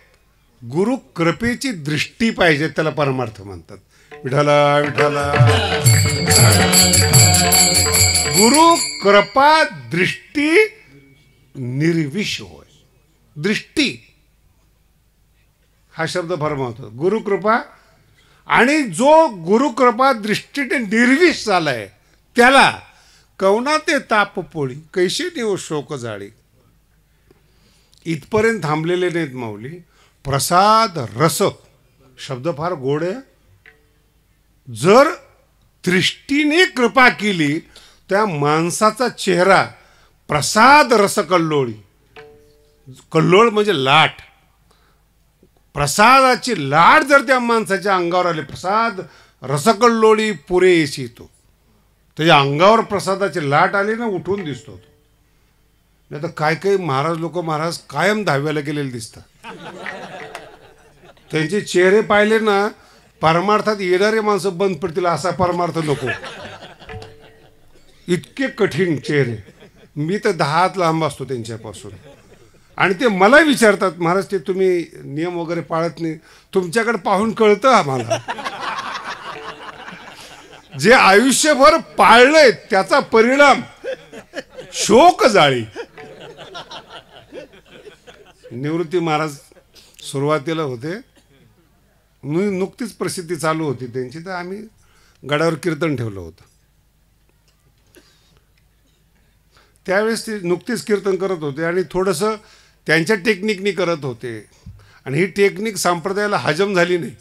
गुरु कृपेची दृष्टी पाहिजे, त्याला परमार्थ म्हणतात. विठाला विठाला. गुरु कृपा दृष्टी निर्विष होय. दृष्टी हा शब्द फार महत्त्वाचा. गुरुकृपा. आणि जो गुरुकृपा दृष्टीने निर्विष झालाय त्याला कवना ते ताप पोळी, कैशी देव शोक जाळी. इथपर्यंत थांबलेले नाहीत माऊली. प्रसाद रस शब्द फार गोड आहे. जर दृष्टीने कृपा केली त्या माणसाचा चेहरा प्रसाद रस कल्लोळी. कल्लोळ म्हणजे लाट. प्रसादाची लाट जर त्या माणसाच्या अंगावर आली, प्रसाद रसकल्लोळी पुरे येशी, तो त्याच्या अंगावर प्रसादाची लाट आली ना, उठून दिसतो तो. नाही तर काय काही महाराज लोक महाराज कायम 10व्याला गेलेले दिसतात. त्यांचे चेहरे पाहिले ना, परमार्थात येणारे माणसं बंद पडतील असा परमार्थ नको. इतके कठीण चेहरे. मी तर 10 हात लांब असतो त्यांच्यापासून. आणि ते मला विचारतात, महाराज ते तुम्ही नियम वगैरे पाळत नाही, तुमच्याकडे पाहून कळतं आम्हाला. जे आयुष्यभर पाळलंय त्याचा परिणाम शोक जाळी. निवृत्ती महाराज सुरुवातीला होते, नुकतीच प्रसिद्धी चालू होती त्यांची, तर आम्ही गडावर कीर्तन ठेवलं होतं. त्यावेळेस ते नुकतीच कीर्तन करत होते आणि थोडंसं त्यांच्या टेक्निकनी करत होते. आणि ही टेक्निक संप्रदायाला हजम झाली नाही.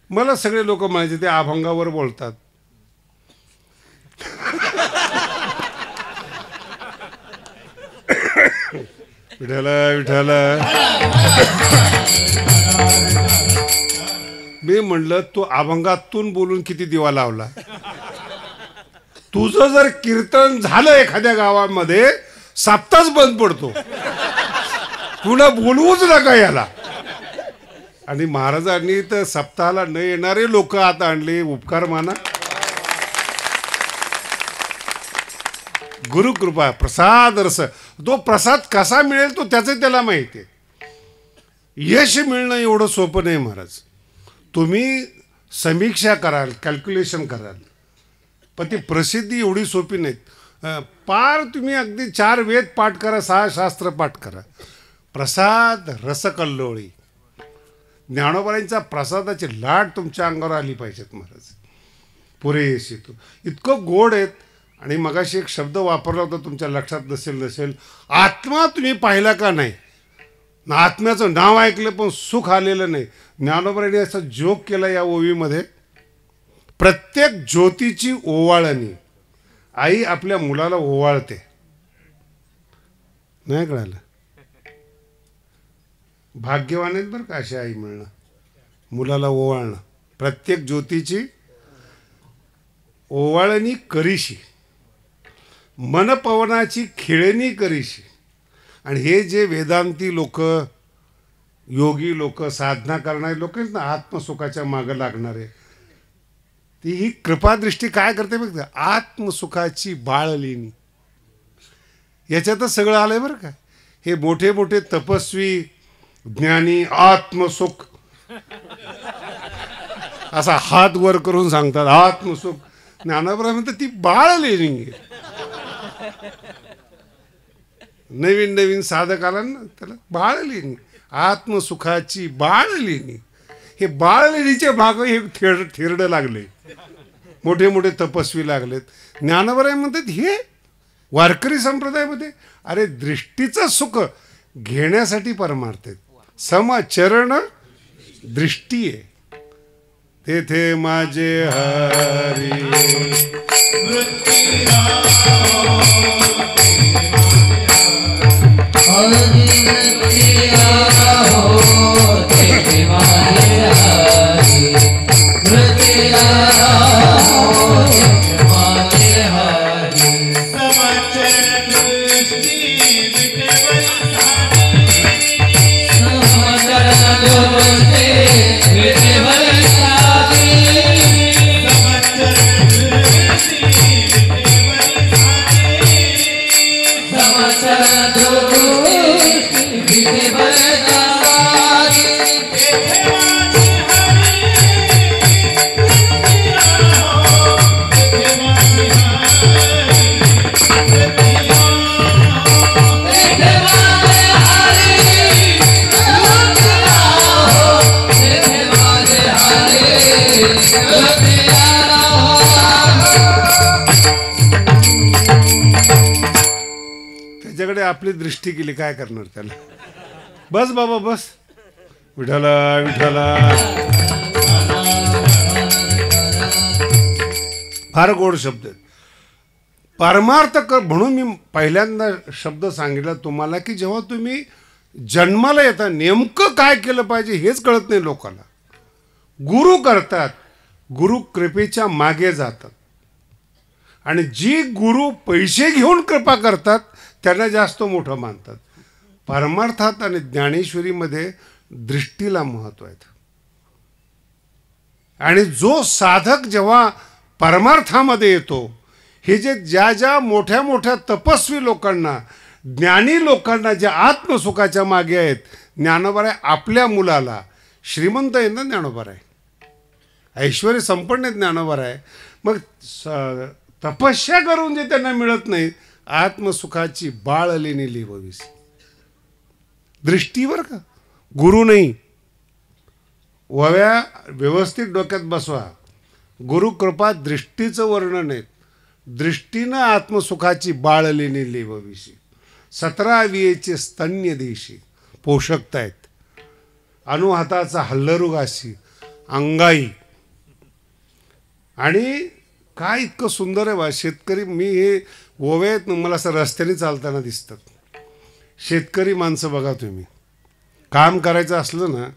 मला सगळे लोक म्हणायचे ते अभंगावर बोलतात. विठाला विठाला. मी म्हणलं तू अभंगातून बोलून किती दिवा लावला. तुझं जर कीर्तन झालं एखाद्या गावामध्ये, सप्ताहच बंद पडतो. पुन्हा बोलवूच नका याला. आणि महाराजांनी तर सप्ताहाला न येणारे लोक आता आणले. उपकार माना. गुरुकृपा प्रसाद रस. तो प्रसाद कसा मिळेल तो त्याचं त्याला माहिती आहे. यश मिळणं एवढं सोपं नाही महाराज. तुम्ही समीक्षा कराल, कॅल्क्युलेशन कराल, पण ती प्रसिद्धी एवढी सोपी नाहीत. पार तुम्ही अगदी 4 वेद पाठ करा, 6 शास्त्र पाठ करा. प्रसाद रसकल्लोळी. ज्ञानोबांचा प्रसादाची लाट तुमच्या अंगावर आली पाहिजेत महाराज. पुरेशी. तू इतकं गोड आहेत. आणि मगाशी एक शब्द वापरला होता, तुमच्या लक्षात नसेल, आत्मा तुम्ही पाहिला का नाही? आत्म्याचं नाव ऐकलं पण सुख आलेलं नाही. ज्ञानोबांनी असा जोक केला या ओवीमध्ये, प्रत्येक ज्योतीची ओवाळणी. आई आपल्या मुलाला ओवाळते, नाही कळालं? भाग्यवान आहेत बरं का अशी आई मिळणं, मुलाला ओवाळणं. प्रत्येक ज्योतीची ओवाळणी करीशी, मनपवनाची खेळणी करीशी. आणि हे जे वेदांती लोक, योगी लोक, साधना करणारे लोक आहेत ना, आत्मसुखाच्या मागं लागणारे, ती ही कृपादृष्टी काय करते बघ, आत्मसुखाची बाळलेणी. याच्यातच सगळं आलंय बरं का. हे मोठे मोठे तपस्वी ज्ञानी आत्मसुख असा हात वर करून सांगतात आत्मसुख. ज्ञानोबा म्हणतात ती बाळलेणी. नवीन नवीन साधक आला ना त्याला बाळलेणी, आत्मसुखाची बाळलेणी. हे बाळलेणीच्या मागं हे थेरडं लागले, मोठे मोठे तपस्वी लागलेत. ज्ञानोबा म्हणतात हे वारकरी संप्रदायामध्ये अरे दृष्टीचं सुख घेण्यासाठी परमार्थ आहेत. समचरण दृष्टी आहे, तेथे माझे हरी. त्याच्याकडे आपली दृष्टी केली, काय करणार त्याला. बस बाबा बस, विठाला विठाला. फार गोड शब्द आहेत. परमार्थ कर म्हणून मी पहिल्यांदा शब्द सांगितला तुम्हाला की जेव्हा तुम्ही जन्माला येता नेमकं काय केलं पाहिजे हेच कळत नाही लोकांना. गुरु करतात, गुरु कृपेच्या मागे जातात, आणि जी गुरु पैसे घेऊन कृपा करतात त्यांना जास्त मोठं मानतात. परमार्थात आणि ज्ञानेश्वरीमध्ये दृष्टीला महत्व आहे. आणि जो साधक जेव्हा परमार्थामध्ये येतो, हे जे ज्या मोठ्या मोठ्या तपस्वी लोकांना, ज्ञानी लोकांना ज्या आत्मसुखाच्या मागे आहेत, ज्ञानोबा आपल्या मुलाला श्रीमंत आहे ना, ज्ञानोबा आहे ऐश्वर्य संपन्न ज्ञानोबा आहे. मग तपस्या करून जे त्यांना मिळत नाही, आत्मसुखाची बाळलेणी लिहावीसी. दृष्टीवर का गुरु नाही, वव्या व्यवस्थित डोक्यात बसवा. गुरुकृपा दृष्टीचं वर्णन आहे. दृष्टीनं आत्मसुखाची बाळलेणी लिहावीसी. 17 वियेचे स्तन्य देशी पोषकतायत. अनुहाताचा हल्लरुगाशी अंगाई. आणि काय इतकं सुंदर आहे बा. शेतकरी, मी हे ओव्यात मला असं रस्त्याने चालताना दिसतात. शेतकरी माणसं बघा तुम्ही, काम करायचं असलं ना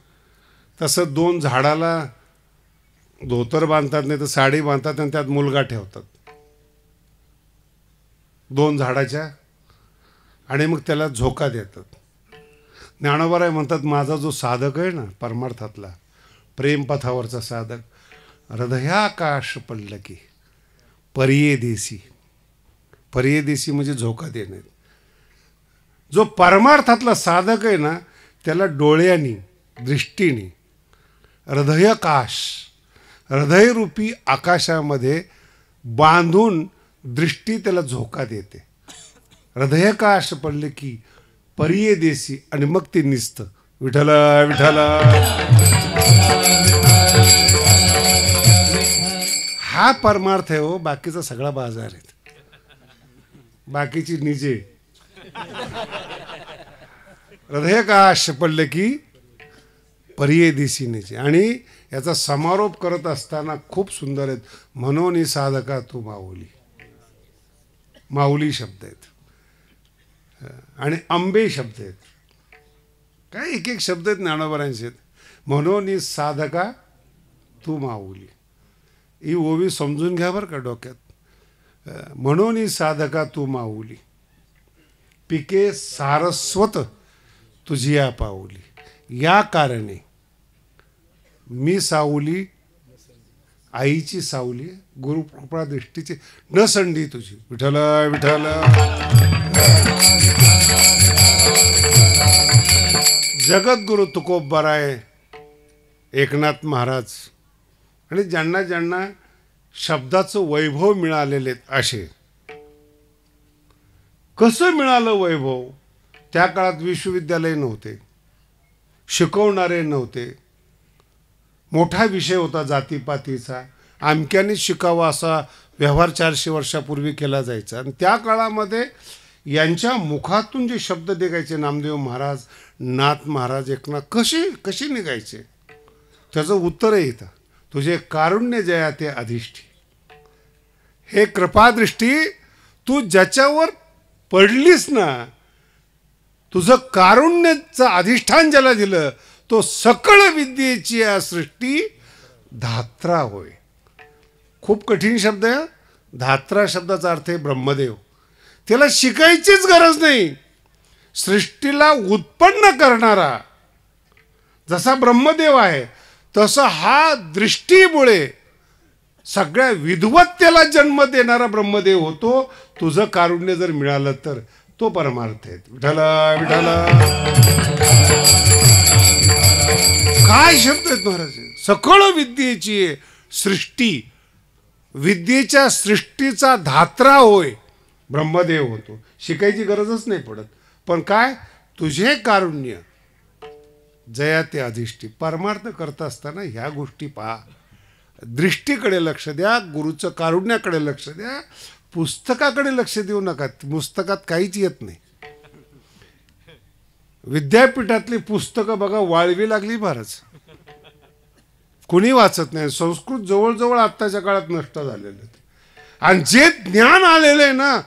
तसं 2 झाडाला धोतर बांधतात, नाही तर साडी बांधतात आणि त्यात मुलगा ठेवतात 2 झाडाच्या, आणि मग त्याला झोका देतात. ज्ञानोबा म्हणतात माझा जो साधक आहे ना परमार्थातला, प्रेमपथावरचा साधक, हृदयाकाश पडलं की परियेदेसी. परियेदेसी म्हणजे झोका देणे. जो परमार्थातला साधक आहे ना त्याला डोळ्यांनी, दृष्टीने हृदयाकाश, हृदयरूपी आकाशामध्ये बांधून दृष्टी त्याला झोका देते. हृदयाकाश पडले की परियेदेसी, आणि मग ते निसतं. विठ्ठला विठ्ठला. हा परमार्थ आहे हो, बाकीचा सगळा बाजार आहे. बाकीची निजे. हृदय काश पडले की परिये दिसी निजे. आणि याचा समारोप करत असताना खूप सुंदर आहेत. म्हणून साधका तू माऊली. माऊली शब्द आहेत आणि आंबे शब्द आहेत. काय एक एक शब्द आहेत ज्ञानोबारांचे. म्हणून साधका तू माऊली. ही ओवी समजून घ्या बरं का डोक्यात. म्हणून साधका तू माऊली, पिके सारस्वत तुझी या पाऊली. या कारणे मी सावली, आईची सावली, गुरुकृपा दृष्टीची न संडी तुझी. विठ्ठल विठ्ठल. जगद्गुरु तुकोबराय एकनाथ महाराज आणि ज्यांना ज्यांना शब्दाचं वैभव मिळालेले असे. कसं मिळालं वैभव? त्या काळात विश्वविद्यालय नव्हते, शिकवणारे नव्हते, मोठा विषय होता जातीपातीचा. आमक्याने शिकावा असा व्यवहार 400 वर्षापूर्वी केला जायचा. आणि त्या काळामध्ये यांच्या मुखातून जे शब्द निघायचे, नामदेव महाराज, नाथ महाराज, एकनाथ, कशी निघायचे त्याचं उत्तरही येतं. तुझे कारुण्य जया ते अधिष्ठी. हे कृपादृष्टी, तू ज्याच्यावर पडलीस ना, तुझं कारुण्याचं अधिष्ठान ज्याला दिलं, तो सकळ विद्येची या सृष्टी धात्रा होय. खूप कठीण शब्द आहे. धात्रा शब्दाचा अर्थ आहे ब्रह्मदेव. त्याला शिकायचीच गरज नाही. सृष्टीला उत्पन्न करणारा जसा ब्रह्मदेव आहे, तसं हा दृष्टीमुळे सगळ्या विद्वत्तेला जन्म देणारा ब्रह्मदेव होतो. तुझं कारुण्य जर मिळालं तर तो परमार्थ आहे. विठ्ठल विठ्ठल. काय शब्द आहेत महाराज. सकळ विद्येची सृष्टी, विद्येच्या सृष्टीचा धात्रा होय ब्रह्मदेव होतो. शिकायची गरजच नाही पडत. पण काय, तुझे कारुण्य जया ते अधिष्ठी. परमार्थ करत असताना ह्या गोष्टी पहा. दृष्टीकडे लक्ष द्या, गुरुचं कारुण्याकडे लक्ष द्या, पुस्तकाकडे लक्ष देऊ नका. पुस्तकात काहीच येत नाही. विद्यापीठातली पुस्तकं बघा, वाळवी लागली फारच. कुणी वाचत नाही. संस्कृत जवळजवळ आत्ताच्या काळात नष्ट झालेले आहेत. आणि जे ज्ञान आलेलं आहे ना,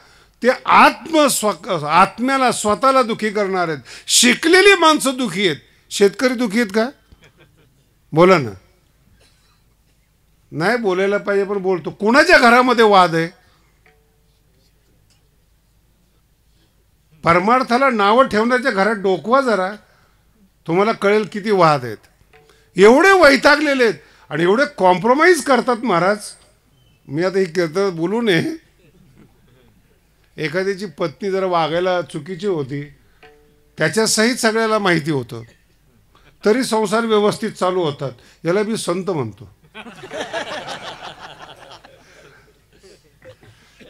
ते आत्म्याला स्वतःला दुखी करणार आहेत. शिकलेली माणसं दुखी आहेत. शेतकरी दुखी आहेत का? बोला ना. नाही बोलायला पाहिजे पण बोलतो. कुणाच्या घरामध्ये वाद आहे? परमार्थाला नावं ठेवण्याच्या घरात डोकवा जरा, तुम्हाला कळेल किती वाद आहेत. एवढे वैतागलेले आहेत आणि एवढे कॉम्प्रोमाइज करतात महाराज. मी आता हे बोलू नये. एखाद्याची पत्नी जरा वागायला चुकीची होती, त्याच्यासहित सगळ्याला माहिती होतं, तरी संसार व्यवस्थित चालू होतात. याला मी संत म्हणतो.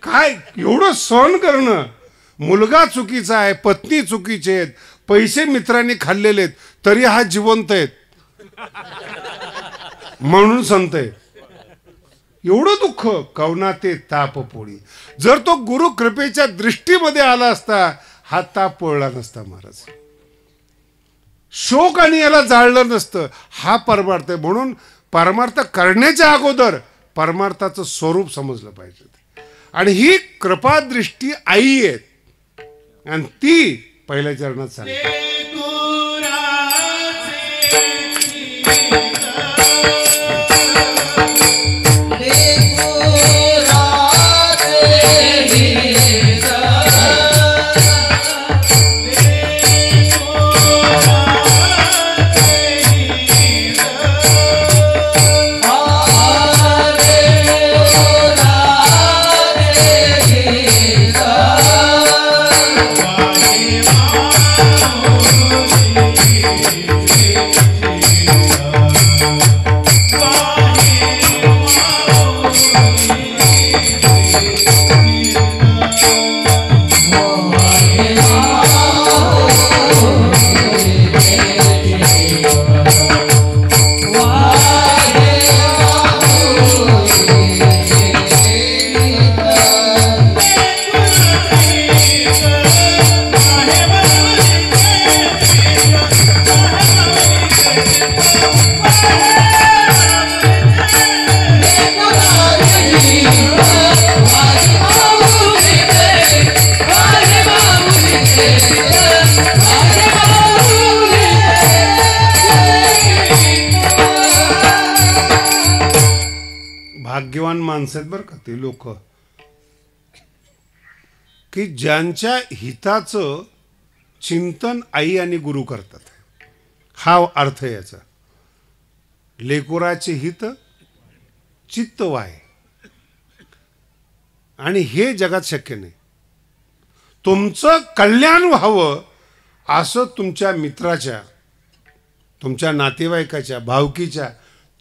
काय एवढं सहन करणं. मुलगा चुकीचा आहे, पत्नी चुकीचे आहेत, पैसे मित्रांनी खाल्लेले आहेत, तरी हा जिवंत आहेत म्हणून संत आहे. एवढं दुःख कवना ते ताप पोळी. जर तो गुरु कृपेच्या दृष्टीमध्ये आला असता, हा ताप पोळला नसता महाराज. शोक आणि याला जाळलं नसतं. हा परमार्थ आहे. म्हणून परमार्थ करण्याच्या अगोदर परमार्थाचं स्वरूप समजलं पाहिजे. आणि ही कृपादृष्टी आई आहे आणि ती पहिल्या चरणात सांगते. भाग्यवान माणसं आहेत बरं का ते लोक, की ज्यांच्या हिताचं चिंतन आई आणि गुरु करतात. हा अर्थ आहे याचा. लेकुराचे हित चित्त वाहे, आणि हे जगात शक्य नाही. तुमचं कल्याण व्हावं असं तुमच्या मित्राच्या, तुमच्या नातेवाईकाच्या, भावकीच्या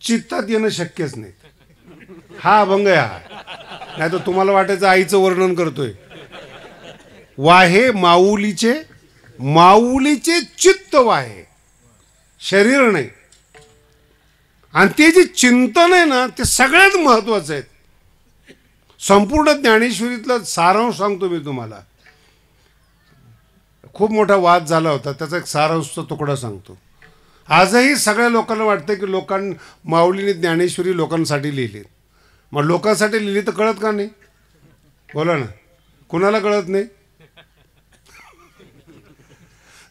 चित्तात येणं शक्यच नाही. हा अभंग आहे हा. नाही तर तुम्हाला वाटायचं आईचं वर्णन करतोय. वाहे माऊलीचे, माऊलीचे चित्त वाहे, शरीर नाही. आणि ते जे चिंतन आहे ना, ते सगळ्यात महत्वाचं आहे. संपूर्ण ज्ञानेश्वरीतला सारांश सांगतो मी तुम्हाला. खूप मोठा वाद झाला होता, त्याचा एक सारांशचा तुकडा सांगतो. आजही सगळ्या लोकांना वाटतं की माऊलीने ज्ञानेश्वरी लोकांसाठी लिहिली. मग लोकांसाठी लिहिली तर कळत का नाही? बोला ना, कुणाला कळत नाही?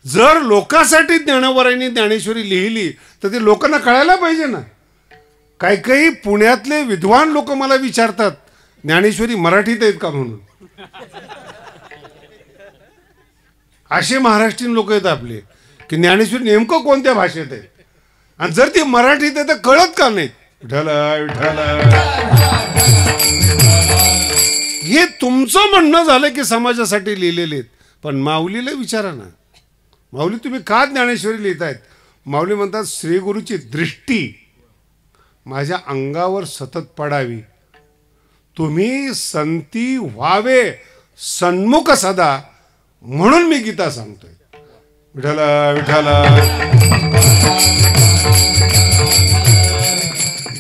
जर लोकांसाठी ज्ञानोबारायांनी ज्ञानेश्वरी लिहिली तर ते लोकांना कळायला पाहिजे ना. काही काही पुण्यातले विद्वान लोक मला विचारतात, ज्ञानेश्वरी मराठीत आहेत का म्हणून. असे महाराष्ट्रीयन लोक आहेत आपले, की ज्ञानेश्वरी नेमकं कोणत्या भाषेत आहे, आणि जर ती मराठीत आहे तर कळत का नाही. विठ्ठल विठ्ठल. हे तुमचं म्हणणं झालं की समाजासाठी लिहिलेले आहेत, पण माऊलीला विचारा ना, माऊली तुम्ही का ज्ञानेश्वरी लिहितायत? माऊली म्हणतात, श्रीगुरूची दृष्टी माझ्या अंगावर सतत पडावी, तुम्ही संती व्हावे सन्मुख सदा, म्हणून मी गीता सांगतोय. विठ्ठल विठ्ठल.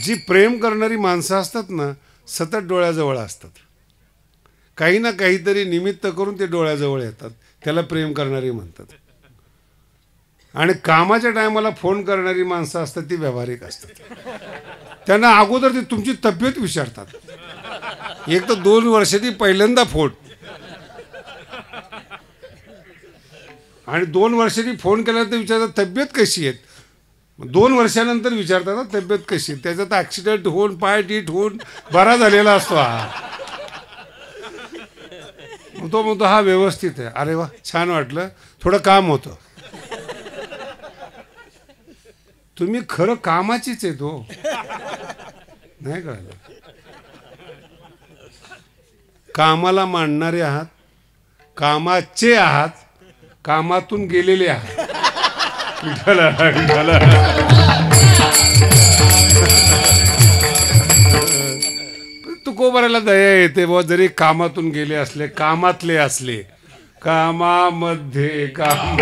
जी प्रेम करणारी माणसं असतात ना, सतत डोळ्याजवळ असतात. काही ना काहीतरी निमित्त करून ते डोळ्याजवळ येतात, त्याला प्रेम करणारी म्हणतात. आणि कामाच्या टायमाला फोन करणारी माणसं असतात ती व्यावहारिक असतात. त्यांना अगोदर ते तुमची तब्येत विचारतात. एक तर 2 वर्षांनी पहिल्यांदा फोन, आणि 2 वर्षांनी फोन केल्यानंतर विचारतात तब्येत कशी आहे. 2 वर्षानंतर विचारतात ना तब्येत कशी आहे. त्याच्यात ॲक्सिडेंट होऊन, पाय टीट होऊन बरा झालेला असतो हा. तो म्हणतो हा व्यवस्थित आहे. अरे वा, छान वाटलं, थोडं काम होतं. तुम्ही खरं कामाचीच आहे तो, नाही कळलं. कामाला मांडणारे आहात, कामाचे आहात, कामातून गेलेले आहात. विठ्ठल विठ्ठल. तुकोबाराला दया येते बुवा, जरी कामातून गेले असले, कामातले असले, कामामध्ये काम.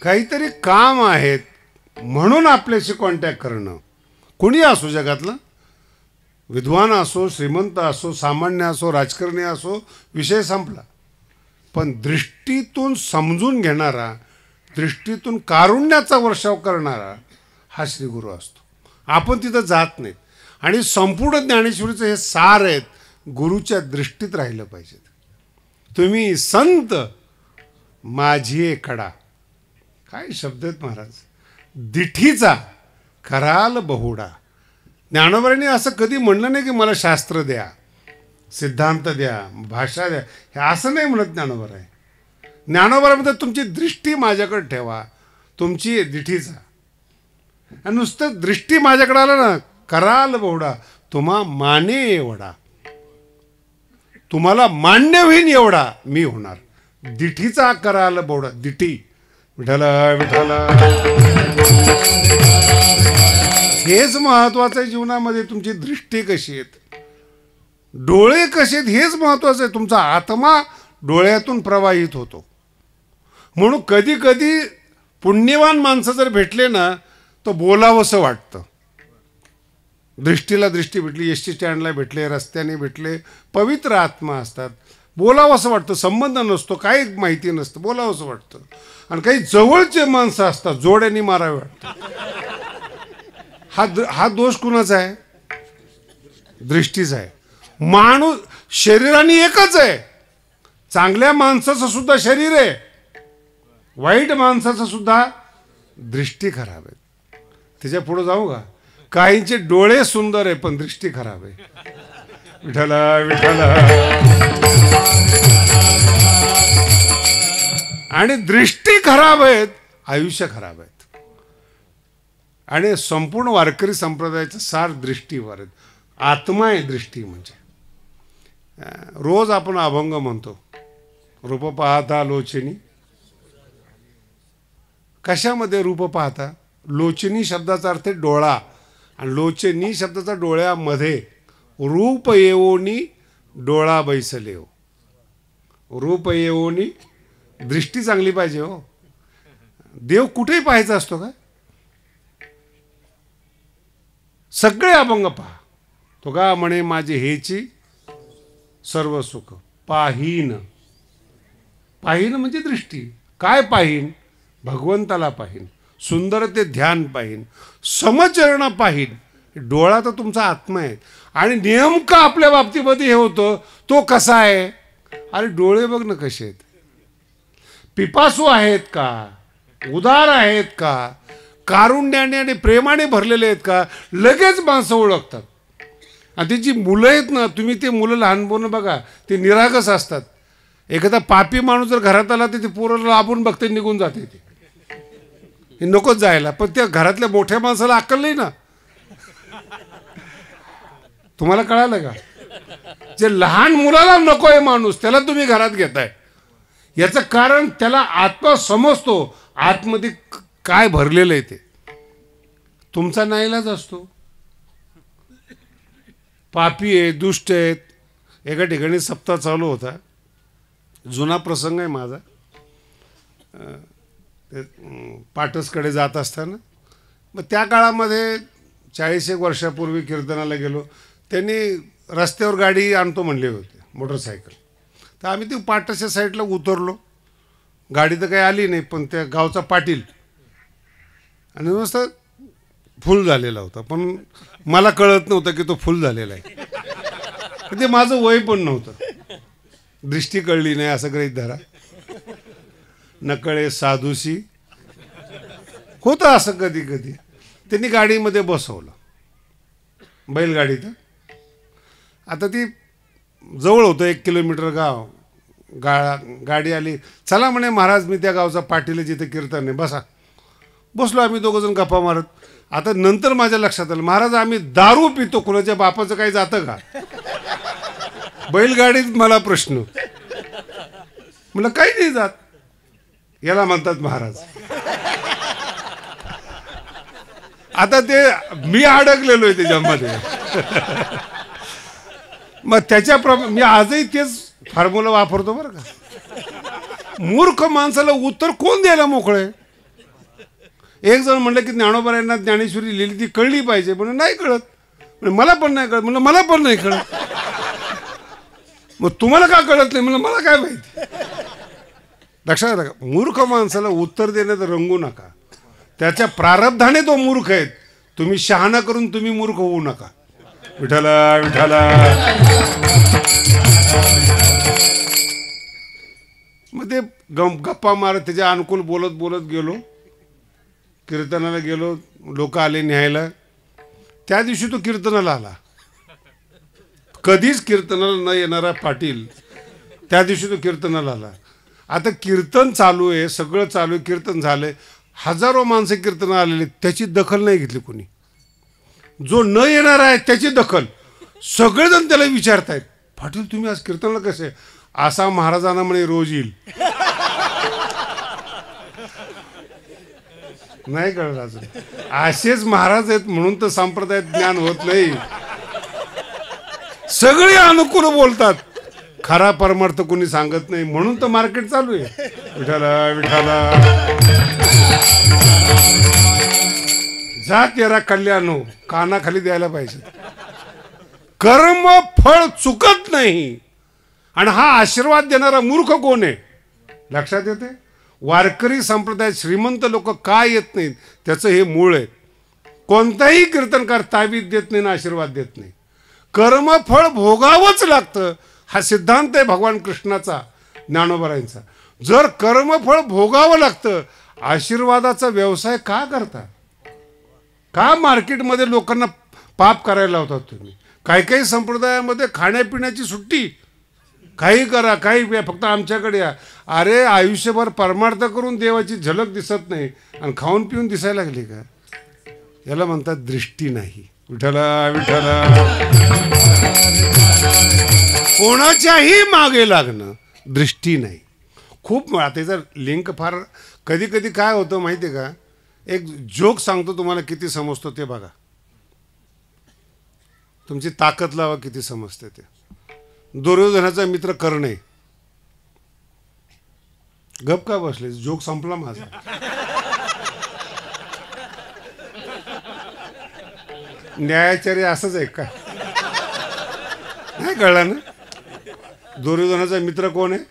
काहीतरी काम आहेत म्हणून आपल्याशी कॉन्टॅक्ट करणं. कोणी असो जगातलं, विद्वान असो, श्रीमंत असो, सामान्य असो, राजकारणी असो, विषय संपला. पण दृष्टीतून समजून घेणारा, दृष्टीतून कारुण्याचा वर्षाव करणारा हा श्रीगुरू असतो. आपण तिथं जात नाही. आणि संपूर्ण ज्ञानेश्वरीचं हे सार आहेत, गुरुच्या दृष्टीत राहिलं पाहिजे. तुम्ही संत माझी कडा, काय शब्द आहेत महाराज. दिठीचा कराल बहुडा. ज्ञानोबांनी असं कधी म्हणलं नाही की मला शास्त्र द्या, सिद्धांत द्या, भाषा द्या, हे असं नाही म्हणत ज्ञानोबा आहे. ज्ञानोबामध्ये तुमची दृष्टी माझ्याकडे ठेवा, तुमची दिठीचा. आणि नुसतं दृष्टी माझ्याकडे आलं ना, कराल बोडा तुम्हा माने एवढा, तुम्हाला मान्य होईन एवढा मी होणार. दिठीचा कराल बोडा, दिठी विठ्ठल विठ्ठल. हेच महत्वाचं आहे जीवनामध्ये. तुमची दृष्टी कशी आहेत, डोळे कसे आहेत हेच महत्वाचं आहे. तुमचा आत्मा डोळ्यातून प्रवाहित होतो. म्हणून कधी कधी पुण्यवान माणसं जर भेटले ना तर बोलावंसं वाटतं. दृष्टीला दृष्टी भेटली, एस टी स्टँडला भेटले, रस्त्याने भेटले, पवित्र आत्मा असतात, बोलावंसं वाटतं. संबंध नसतो, काही माहिती नसतं, बोलावंसं वाटतं. आणि काही जवळचे माणसं असतात, जोड्यांनी मारावे वाटतं. हा दोष कुणाचा आहे? दृष्टीचा आहे. माणूस शरीराने एकच आहे. चांगल्या माणसाचं सुद्धा शरीर आहे, वाईट माणसाचं सुद्धा दृष्टी खराब आहे. त्याच्या पुढे जाऊ का? काहींचे डोळे सुंदर आहे पण दृष्टी खराब आहे. विठ्ठल विठ्ठल. आणि दृष्टी खराब आहेत, आयुष्य खराब आहेत. आणि संपूर्ण वारकरी संप्रदायाचं सार दृष्टीवर आहेत. आत्मा आहे दृष्टी म्हणजे. रोज आपण अभंग म्हणतो, रूप पाहता लोचनी. कशामध्ये रूप पाहता? लोचनी शब्दाचा अर्थ डोळा, आणि लोचनी शब्दाचा डोळ्यामध्ये रूप येवोनी डोळा बैसले हो. रूप येवोनी, दृष्टी चांगली पाहिजे हो. देव कुठेही पाहायचा असतो का? सगळे अभंग पहा. तो का म्हणे माझे हेची सर्व सुख पाहीन. पाहीन म्हणजे दृष्टी. काय पाहीन? भगवंताला पाहीन, सुंदर ते ध्यान पाहीन, समचरण पाहीन. डोळा तर तुमचा आत्मा आहे. आणि नेमका आपल्या बाबतीमध्ये हे होतं, तो कसा आहे? अरे डोळे बघ ना कसे आहेत. पिपासू आहेत का? उदार आहेत का? कारुण्याने आणि प्रेमाने भरलेले आहेत का? लगेच माणसं ओळखतात. आणि ती जी मुलं आहेत ना, तुम्ही ते मुलं लहानपण बघा, ते निरागस असतात. एखादा पापी माणूस जर घरात आला तर ते पोरं लांबून बघते, निघून जाते. ते नकोच जायला. पण त्या घरातल्या मोठ्या माणसाला अक्कल नाही ना. तुम्हाला कळालं का? जे लहान मुलाला नको आहे माणूस, त्याला तुम्ही घरात घेताय. याचं कारण त्याला आत्मा समजतो, आतमध्ये काय भरलेलं आहे ते. तुमचा नाईलाज असतो. पापी आहे, दुष्ट आहेत. एका ठिकाणी सप्ताह चालू होता. जुना प्रसंग आहे माझा. पाटसकडे जात असताना मग त्या काळामध्ये 40 एक वर्षापूर्वी कीर्तनाला गेलो. त्यांनी रस्त्यावर गाडी आणतो म्हणले होते, मोटरसायकल. तर आम्ही ते पाटसच्या साईडला उतरलो. गाडी तर काही आली नाही, पण त्या गावचा पाटील आणि नुसतं फुल झालेला होता. पण मला कळत नव्हतं की तो फुल झालेला आहे. ते माझं वय पण नव्हतं. दृष्टी कळली नाही असं गृहीत धरा. नकळे साधूशी होतं असं कधी कधी. त्यांनी गाडीमध्ये बसवलं, बैलगाडीत. आता ती जवळ होतं, 1 किलोमीटर गाव. गाडी आली. चला म्हणे महाराज, मी त्या गावचा पाटील जिथे कीर्तन आहे, बसा. बसलो आम्ही दोघंजण गप्पा मारत. आता नंतर माझ्या लक्षात आलं, महाराज आम्ही दारू पितो, कुणाच्या बापाचं काही जातं का? बैलगाडीत मला प्रश्न. मला काही नाही जात. याला म्हणतात महाराज. आता ते मी अडकलेलो आहे त्याच्यामध्ये. मग त्याच्याप्रमाणे मी आजही तेच फॉर्म्युला वापरतो बरं का. मूर्ख माणसाला उत्तर कोण द्यायला मोकळे? एक जण म्हणलं की ज्ञानोबरायांना ज्ञानेश्वरी लिहिली, ती कळली पाहिजे. म्हणून नाही कळत. म्हणजे मला पण नाही कळत. म्हणलं मला पण नाही कळत. मग तुम्हाला का कळत नाही? म्हणलं मला काय माहिती. लक्षात राखा, मूर्ख माणसाला उत्तर देण्यात रंगू नका. त्याच्या प्रारब्धाने तो मूर्ख आहेत. तुम्ही शहाणा करून तुम्ही मूर्ख होऊ नका. विठ्ठला विठ्ठला. मग ते गप्पा मारत त्याच्या अनुकूल बोलत बोलत गेलो. कीर्तनाला गेलो. लोक आले न्यायला. त्या दिवशी तो कीर्तनाला आला. कधीच कीर्तनाला न येणारा पाटील त्या दिवशी तो कीर्तनाला आला. आता कीर्तन चालू आहे, सगळं चालू आहे, कीर्तन झालंय, हजारो माणसं कीर्तनाला आलेले, त्याची दखल नाही घेतली कोणी. जो न येणार आहे त्याची दखल. सगळेजण त्याला विचारतायत, पाटील तुम्ही आज कीर्तनला कसे? असा महाराजांना म्हणे रोज येईल. नाही कळलं अजून. असेच महाराज आहेत म्हणून तर संप्रदायात ज्ञान होत नाही. सगळे अनुकूल बोलतात, खरा परमार्थ कोणी सांगत नाही, म्हणून तर मार्केट चालू आहे. विठाला विठाला जा तेरा कल्याणो, कानाखाली द्यायला पाहिजे. कर्म फळ चुकत नाही. आणि हा आशीर्वाद देणारा मूर्ख कोण आहे लक्षात येते? वारकरी संप्रदायात श्रीमंत लोक का येत नाहीत त्याचं हे मूळ आहे. कोणताही कीर्तनकार ताबीद देत नाही ना आशीर्वाद देत नाही. कर्मफळ भोगावंच लागतं, हा सिद्धांत आहे भगवान कृष्णाचा, ज्ञानोबरायांचा. जर कर्मफळ भोगावं लागतं, आशीर्वादाचा व्यवसाय का करता? का मार्केटमध्ये लोकांना पाप करायला लावतात तुम्ही? काही काही संप्रदायामध्ये खाण्यापिण्याची सुट्टी, काही करा काही प्या, फक्त आमच्याकडे या. अरे आयुष्यभर परमार्थ करून देवाची झलक दिसत नाही आणि खाऊन पिऊन दिसायला लागली का? याला म्हणतात दृष्टी नाही. विठ्ठला विठ्ठला. कोणाच्याही मागे लागणं दृष्टी नाही. खूप त्याचा लिंक फार कधी कधी काय होतं माहिती आहे का? एक जोक सांगतो तुम्हाला, किती समजतो ते बघा. तुमची ताकद लावा किती समजते ते. दुर्योधनाचा मित्र कर्ण आहे. गप का बसले? जोक संपला माझा. न्यायाचार्य असंच आहे का? नाही कळला ना? दुर्योधनाचा मित्र कोण आहे?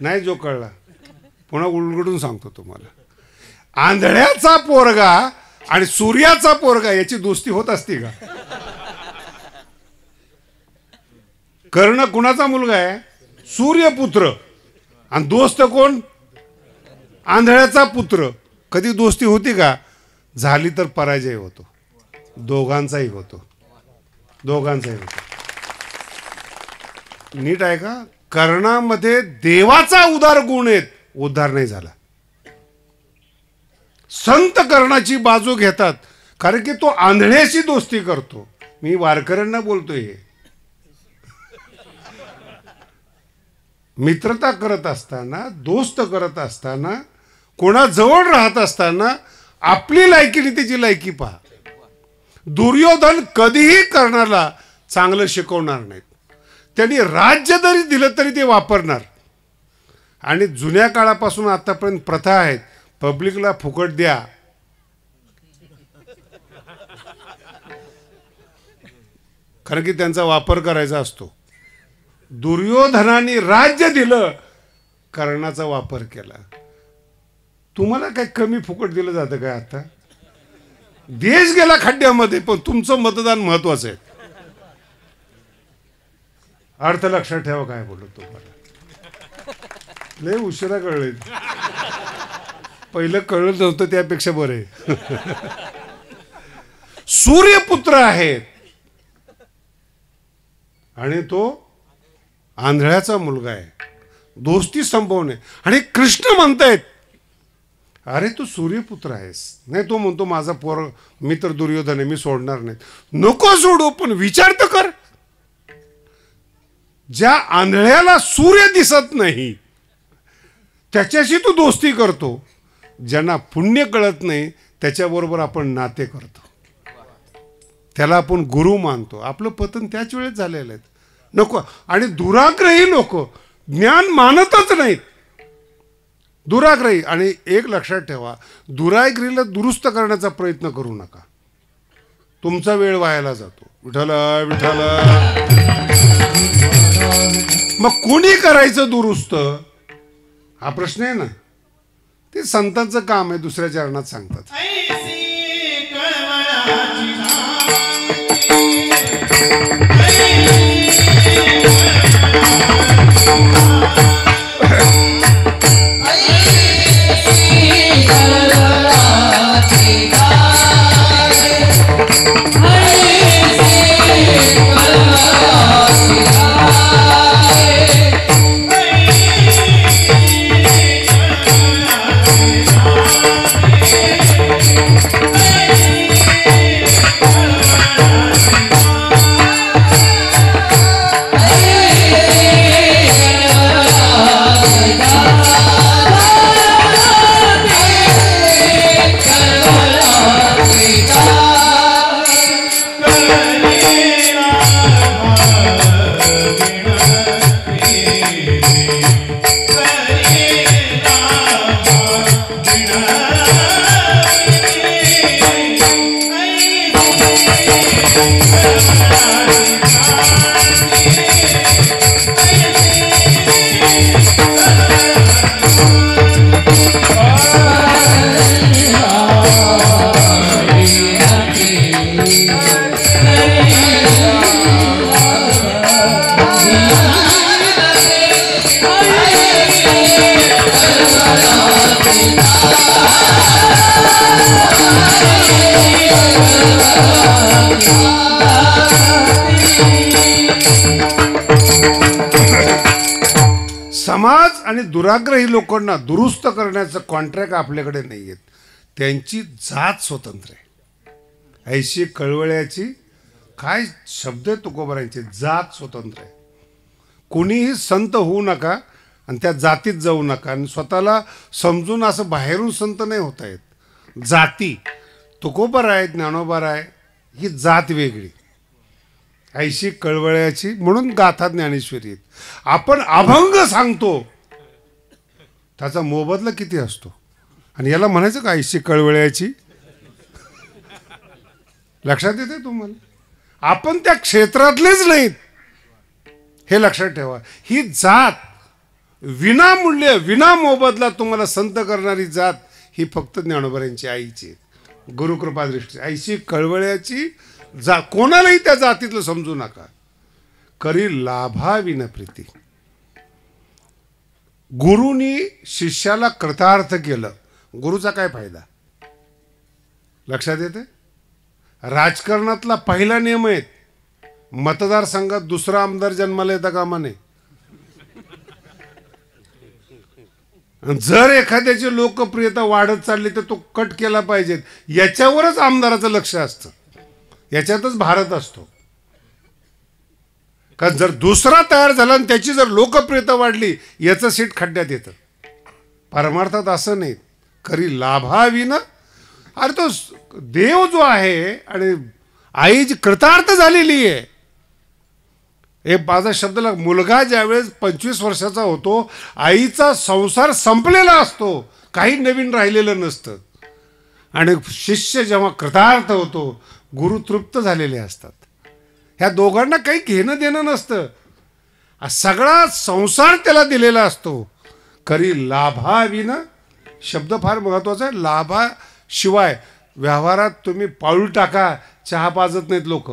नाही जो कळला, पुन्हा उलगडून सांगतो तुम्हाला. आंधळ्याचा पोरगा आणि सूर्याचा पोरगा याची दोस्ती होत असती का? कर्ण कुणाचा मुलगा आहे? सूर्यपुत्र. आणि दोस्त कोण? आंधळ्याचा पुत्र. कधी दोस्ती होती का? झाली तर पराजय होतो. दोघांचाही होतो, दोघांचाही होतो. नीट आहे का? कर्णामध्ये देवाचा उदार गुण आहेत, उद्धार नाही झाला. संत कर्णाची बाजू घेतात कारण की तो आंधळ्याशी दोस्ती करतो. मी वारकऱ्यांना बोलतोय, हे मित्रता करत असताना, दोस्त करत असताना, कोणाजवळ राहत असताना आपली लायकी आणि त्याची लायकी पहा. दुर्योधन कधीही कर्णाला चांगलं शिकवणार नाहीत. त्यांनी राज्य जरी दिलं तरी ते वापरणार. आणि जुन्या काळापासून आतापर्यंत प्रथा आहेत, पब्लिकला फुकट द्या. कारण की त्यांचा वापर करायचा असतो. दुर्योधनाने राज्य दिलं, कर्णाचा वापर केला. तुम्हाला काय कमी फुकट दिलं जातं काय? आता देश गेला खड्ड्यामध्ये, पण तुमचं मतदान महत्वाचं आहे. अर्थ लक्षात ठेवा काय बोललो तुम्हाला. लय उशिरा कळले, पहिलं कळलं नव्हतं त्यापेक्षा बरं आहे. सूर्यपुत्र आहेत आणि तो आंधळ्याचा मुलगा आहे. दोस्ती संपवणे. आणि कृष्ण म्हणतायत अरे तू सूर्यपुत्र आहेस. नाही, तो म्हणतो माझा मित्र दुर्योधन आहे, मी सोडणार नाही. नको सोडू, पण विचार तर कर. ज्या आंधळ्याला सूर्य दिसत नाही त्याच्याशी तू दोस्ती करतो. ज्यांना पुण्य कळत नाही त्याच्याबरोबर आपण नाते करतो, त्याला आपण गुरु मानतो. आपलं पतन त्याच वेळेत झालेलं आहे. नको. आणि दुराग्रही लोक ज्ञान मानतच नाहीत, दुराग्रही. आणि एक लक्षात ठेवा, दुराग्रहीला दुरुस्त करण्याचा प्रयत्न करू नका, तुमचा वेळ वायाला जातो. विठ्ठला विठ्ठला. मग कोणी करायचं दुरुस्त हा प्रश्न आहे ना. ते संतांचं काम आहे, दुसऱ्या चरणात सांगतात. समाज आणि दुराग्रही लोकांना दुरुस्त करण्याचं कॉन्ट्रॅक्ट आपल्याकडे नाही आहेत. त्यांची जात स्वतंत्र आहे. ऐशी कळवळ्याची काय शब्द आहे तुकोबारांचे, जात स्वतंत्र आहे. कोणीही संत होऊ नका आणि त्या जातीत जाऊ नका आणि स्वतःला समजून असं बाहेरून संत नाही होता येत. जाती तुकोबाराय ज्ञानोबाराय ही जात वेगळी, ऐशी कळवळ्याची म्हणून गाथा ज्ञानेश्वरी. आपण अभंग सांगतो त्याचा मोबदला किती असतो आणि याला म्हणायचं का ऐशी कळवळ्याची? लक्षात येते तुम्हाला? आपण त्या क्षेत्रातलेच नाहीत हे लक्षात ठेवा. ही जात विनामूल्य विना मोबदला तुम्हाला संत करणारी जात ही फक्त ज्ञानोबारांची आईची गुरुकृपा दृष्टी. ऐशी कळवळ्याची जा कोणालाही त्या जातीतलं समजू नका. करी लाभाविन प्रीती. गुरुनी शिष्याला कृतार्थ केलं, गुरुचा काय फायदा? लक्षात येते? राजकारणातला पहिला नियम आहे मतदारसंघात दुसरा आमदार जन्माला येता कामा नये. जर एखाद्याची लोकप्रियता वाढत चालली तर तो कट केला पाहिजे. याच्यावरच आमदाराचं लक्ष असतं, याच्यातच भारत असतो. का जर दुसरा तयार झाला आणि त्याची जर लोकप्रियता वाढली याचं सीट खड्ड्यात येतं. परमार्थात असं नाही. खरी लाभाविन, अरे तो देव जो आहे आणि आई जी कृतार्थ झालेली आहे. एक माझा शब्द लाग, मुलगा ज्यावेळेस 25 वर्षाचा होतो आईचा संसार संपलेला असतो, काही नवीन राहिलेलं नसतं. आणि शिष्य जेव्हा कृतार्थ होतो गुरु तृप्त झालेले असतात. ह्या दोघांना काही घेणं देणं नसतं, सगळा संसार त्याला दिलेला असतो. खरी लाभाविन शब्द फार महत्वाचा आहे. लाभाशिवाय व्यवहारात तुम्ही पाऊल टाका, चहा पाजत नाहीत लोक.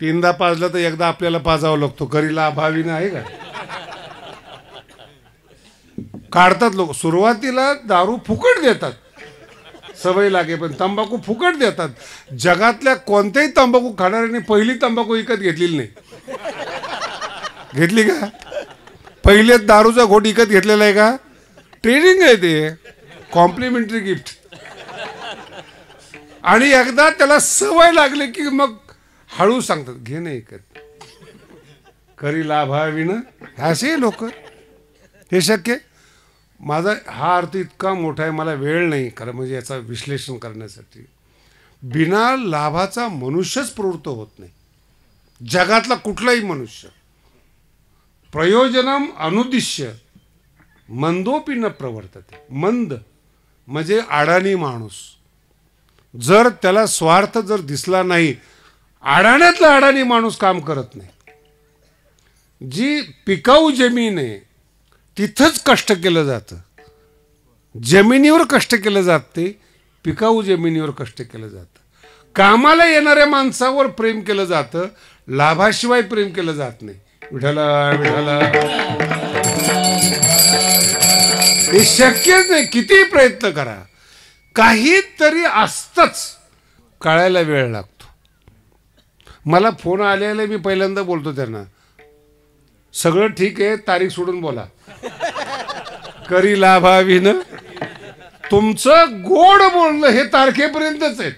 3दा पाजलं तर एकदा आपल्याला पाजावं लागतो. खरी लाभाविन आहे का? काढतात लोक. सुरुवातीला दारू फुकट देतात सवय लागे, पण तंबाखू फुकट देतात. जगातल्या कोणत्याही तंबाखू खाणाऱ्याने पहिली तंबाखू विकत घेतलेली नाही. घेतली का? पहिले दारूचा घोट विकत घेतलेला आहे का? ट्रेनिंग आहे ते, कॉम्प्लिमेंटरी गिफ्ट. आणि एकदा त्याला सवय लागली की मग हळू सांगतात घे नाही विकत. खरी लाभाविन असे लोक. हे शक्य? माझा हा अर्थ इतका मोठा आहे, मला वेळ नाही खरं म्हणजे याचा विश्लेषण करण्यासाठी. बिना लाभाचा मनुष्यच प्रवृत्त होत नाही, जगातला कुठलाही मनुष्य. प्रयोजनम अनुद्दिश्य मंदोपी न प्रवर्तते. मंद म्हणजे अडाणी माणूस. जर त्याला स्वार्थ जर दिसला नाही, अडाण्यातला अडाणी माणूस काम करत नाही. जी पिकाऊ जमीन आहे तिथंच कष्ट केलं जातं. जमिनीवर कष्ट केलं जाते, पिकाऊ जमिनीवर कष्ट केलं जातं. कामाला येणाऱ्या माणसावर प्रेम केलं जातं, लाभाशिवाय प्रेम केलं जात नाही. विठ्ठला विठ्ठला हे शक्यच नाही. किती प्रयत्न करा काहीतरी असतंच, कळायला वेळ लागतो. मला फोन आलेला मी पहिल्यांदा बोलतो त्यांना, सगळं ठीक आहे तारीख सोडून बोला. करी लाभाविन. तुमचं गोड बोलणं हे तारखेपर्यंतच आहे.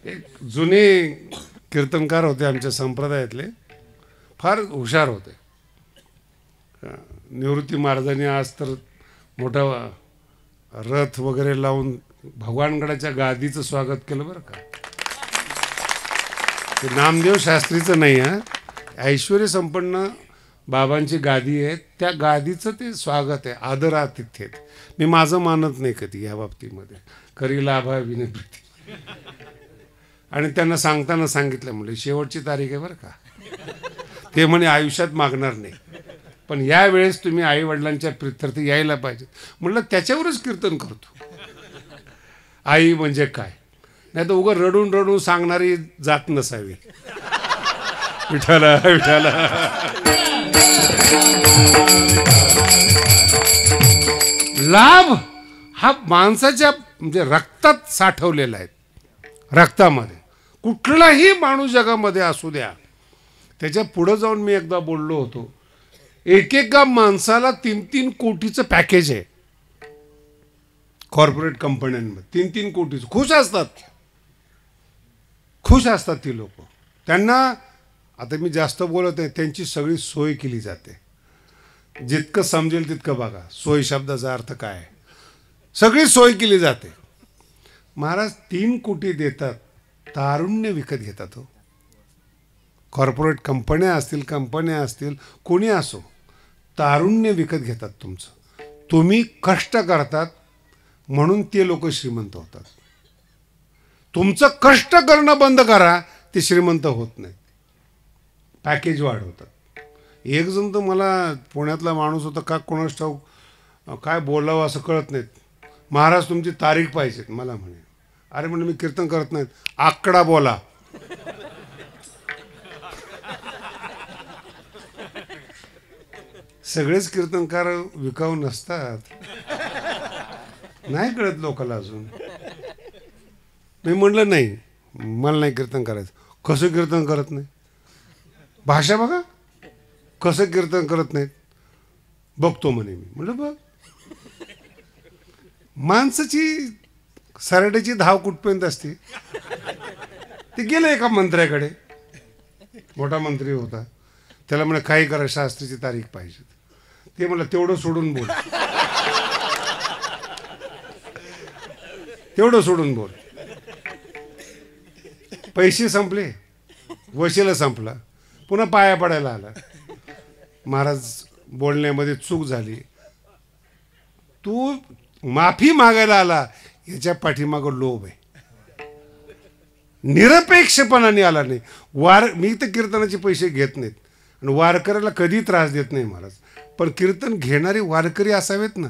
एक जुने कीर्तनकार होते आमच्या संप्रदायातले, फार हुशार होते. निवृत्ती महाराजांनी आज तर मोठा रथ वगैरे लावून भगवानगडाच्या गादीचं स्वागत केलं बरं का. ते नामदेव शास्त्रीचं नाही हा, ऐश्वर्य संपन्न बाबांची गादी आहे, त्या गादीचं ते स्वागत आहे, आदरातिथ्य. मी माझं मानत नाही कधी या बाबतीमध्ये. खरी लाभाविन प्रीती. आणि त्यांना सांगताना सांगितलं, म्हणजे शेवटची तारीख आहे बरं का. ते म्हणे आयुष्यात मागणार नाही, पण या वेळेस तुम्ही आई वडिलांच्या प्रित्यर्थ यायला पाहिजे. म्हटलं त्याच्यावरच कीर्तन करतो. आई म्हणजे काय, नाही तर उगं रडून रडून सांगणारी जात नसावी. विठाला विठाला. लाभ हा माणसाच्या म्हणजे रक्तात साठवलेला आहे. रक्तामध्ये कुठलाही माणूस जगामध्ये असू द्या. त्याच्या पुढे जाऊन मी एकदा बोललो होतो, एकेका माणसाला 3-3 कोटीचं पॅकेज आहे कॉर्पोरेट कंपन्यांमध्ये. 3-3 कोटीचं. खुश असतात ती लोक. त्यांना आता मी जास्त बोलत नाही, त्यांची सगळी सोय केली जाते. जितकं समजेल तितकं बघा. सोय शब्दाचा अर्थ काय आहे. सगळी सोय केली जाते. महाराज 3 कोटी देतात, तारुण्य विकत घेतात हो. कॉर्पोरेट कंपन्या असतील कोणी असो, तारुण्य विकत घेतात तुमचं. तुम्ही कष्ट करतात म्हणून ते लोक श्रीमंत होतात. तुमचं कष्ट करणं बंद करा, ते श्रीमंत होत नाहीत, पॅकेज वाढवतात. एक जण तर मला पुण्यातला माणूस होता, का कोणास ठाऊक काय बोलावं असं कळत नाहीत. महाराज तुमची तारीख पाहिजे. मला म्हणे, अरे म्हणजे मी कीर्तन करत नाहीत, आकडा बोला. सगळेच कीर्तनकार विकाऊ नसतात, नाही कळत लोकांना अजून. मी म्हणलं नाही, मला नाही कीर्तन करायचं. कसं कीर्तन करत नाही, भाषा बघा, कसं कीर्तन करत नाहीत. बघतो म्हणे मी. म्हणलं बघ, माणसाची सरड्याची धाव कुठपर्यंत असते. ते गेलं एका मंत्र्याकडे, मोठा मंत्री होता. त्याला म्हणे काही करा, शास्त्रीची तारीख पाहिजे. ते म्हणलं तेवढं सोडून बोल, तेवढं सोडून बोल. पैसे संपले, वशिला संपला, पुन्हा पाया पडायला आला. महाराज बोलण्यामध्ये चूक झाली, तू माफी मागायला आला, याच्या पाठीमागं लोभ आहे. निरपेक्षपणाने आला नाही. मी तर कीर्तनाचे पैसे घेत नाहीत आणि वारकऱ्याला कधी त्रास देत नाही महाराज. पण कीर्तन घेणारे वारकरी असावेत ना.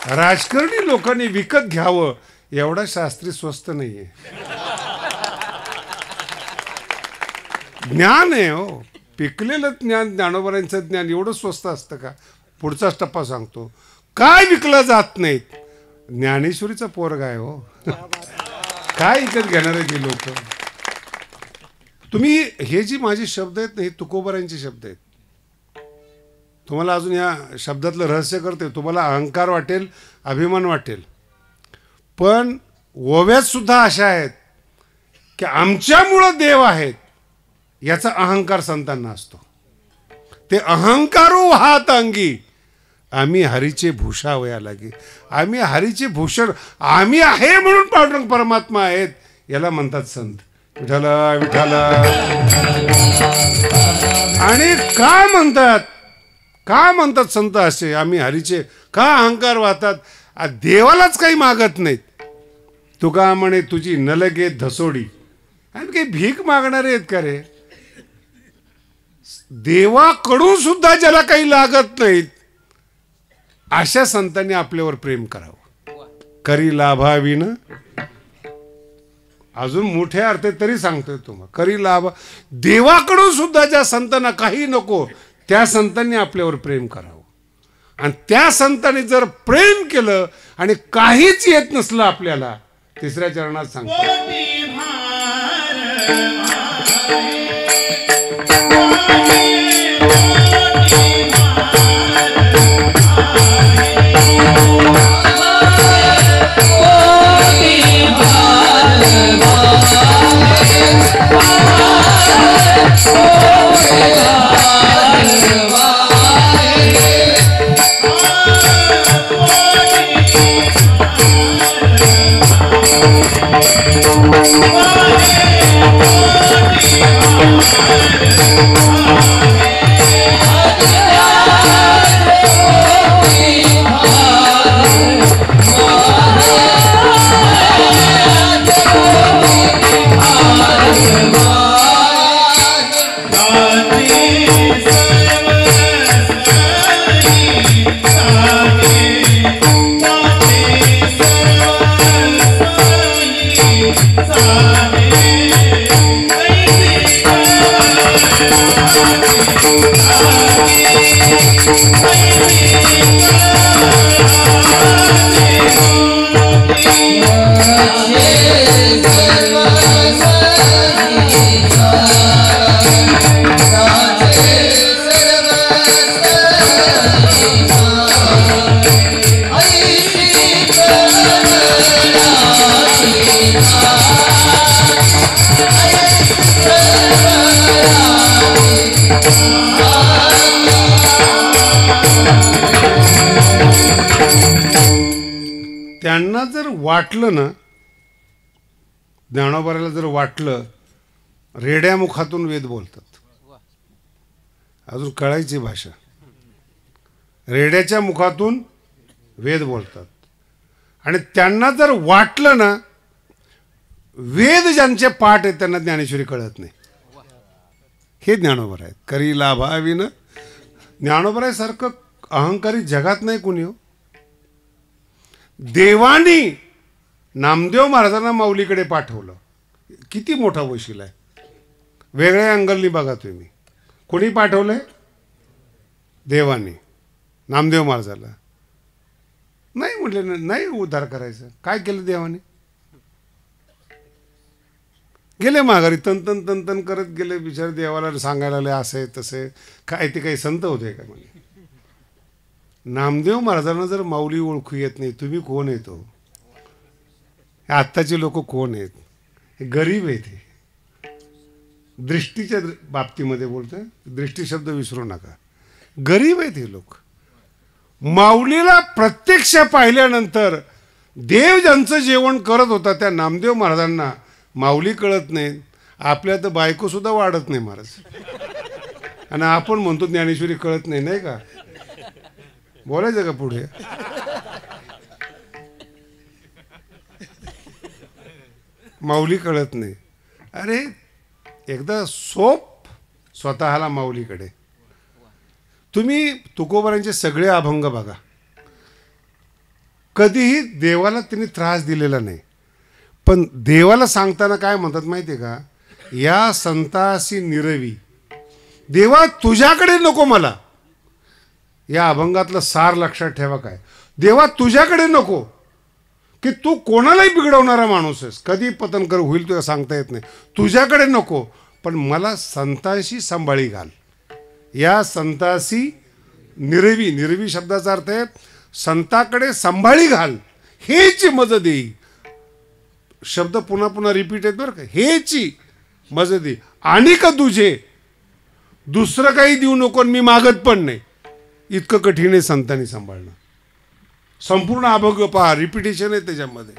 राजकारणी लोकांनी विकत घ्यावं एवढा शास्त्री स्वस्त नाहीये. ज्ञान आहे हो, पिकलेलं ज्ञान, ज्ञानोबरांचं ज्ञान एवढं स्वस्त असतं का. पुढचाच टप्पा सांगतो, काय विकलं जात नाहीत. ज्ञानेश्वरीचा पोरगा आहे हो. काय विकत घेणारे ती लोक. तुम्ही हे जी माझी शब्द आहेत ना, हे तुकोबारांचे शब्द आहेत. तुम्हाला अजून या शब्दातलं रहस्य करते, तुम्हाला अहंकार वाटेल, अभिमान वाटेल, पण ओव्यात सुद्धा अशा आहेत की आमच्यामुळं देव आहेत याचा अहंकार संतांना असतो. ते अहंकारो हात अंगी, आम्ही हरीचे भूषावया लागी. आम्ही हरीचे भूषण, आम्ही आहे म्हणून पांडुरंग परमात्मा आहेत, याला म्हणतात संत. विठाला विठाला. आणि का म्हणतात संत असे, आम्ही हरीचे, का अहंकार वाहतात. देवालाच काही मागत नाहीत. तुका म्हणे तुझी नलगे धसोडी. आणि काही भीक मागणारे आहेत का रे. देवाकडून सुद्धा ज्याला काही लागत नाहीत अशा संतांनी आपल्यावर प्रेम करावं. करी लाभाविन, अजून मोठ्या अर्थ तरी सांगतोय तुम्हाला, करी लाभ. देवाकडून सुद्धा ज्या संतांना काही नको त्या संतांनी आपल्यावर प्रेम करावं. आणि त्या संतांनी जर प्रेम केलं आणि काहीच येत नसलं आपल्याला, तिसऱ्या चरणात सांगतो, Oh त्यांना जर वाटलं ना, ज्ञानोबाराला जर वाटलं, रेड्या मुखातून वेद बोलतात. अजून कळायची भाषा. रेड्याच्या मुखातून वेद बोलतात. आणि त्यांना जर वाटलं ना, वेद ज्यांचे पाठ आहेत त्यांना ज्ञानेश्वरी कळत नाही. हे ज्ञानोबा आहेत. करी लाभाविन. ज्ञानोबासारखं अहंकारी जगात नाही कुणी हो. देवानी नामदेव महाराजांना माऊलीकडे पाठवलं. किती मोठा वशील आहे. वेगळ्या अँगलनी बघा तुम्ही. कोणी पाठवलंय? देवानी नामदेव महाराजाला. नाही म्हटले, नाही उद्धार करायचं. काय केलं देवाने? गेले माघारी. तन तन करत गेले. बिचारे देवाला सांगायला लागले असे तसे. काय ते काही संत होते का म्हणे. नामदेव महाराजांना जर माऊली ओळखू येत नाही, तुम्ही कोण येतो? आत्ताचे लोक कोण आहेत? हे गरीब आहेत. हे दृष्टीच्या बाबतीमध्ये बोलतोय. दृष्टी शब्द विसरू नका. गरीब आहेत हे लोक. माऊलीला प्रत्यक्ष पाहिल्यानंतर देव ज्यांचं जेवण करत होता त्या नामदेव महाराजांना माऊली कळत नाही. आपल्या तर बायको सुद्धा वाढत नाही महाराज. आणि आपण म्हणतो ज्ञानेश्वरी कळत नाही, नाही का? बोलायचं का पुढे? माऊली कळत नाही. अरे एकदा सोप स्वतःला माऊलीकडे. तुम्ही तुकोबारांचे सगळे अभंग बघा. कधीही देवाला त्यांनी त्रास दिलेला नाही. पण देवाला सांगताना काय म्हणतात माहिती आहे का? या संतासी निरवी. देवा तुझ्याकडे नको मला. या अभंगातलं सार लक्षात ठेवा. काय? देवा तुझ्याकडे नको, की तू कोणालाही बिघडवणारा माणूस आहेस. कधी पतन कर होईल तुला सांगता येत नाही. तुझ्याकडे नको, पण मला संतांशी सांभाळी घाल. या संतासी निरवी. निरवी शब्दाचा अर्थ आहे संताकडे सांभाळी घाल. हेची मज देई. शब्द पुन्हा पुन्हा रिपीट आहेत बरं का. हेची मज देई. आणि का तुझे दुसरं काही देऊ नको, मी मागत पण नाही. इतकं कठीण आहे संतांनी सांभाळणं. संपूर्ण अभंग पहा, रिपिटेशन आहे त्याच्यामध्ये.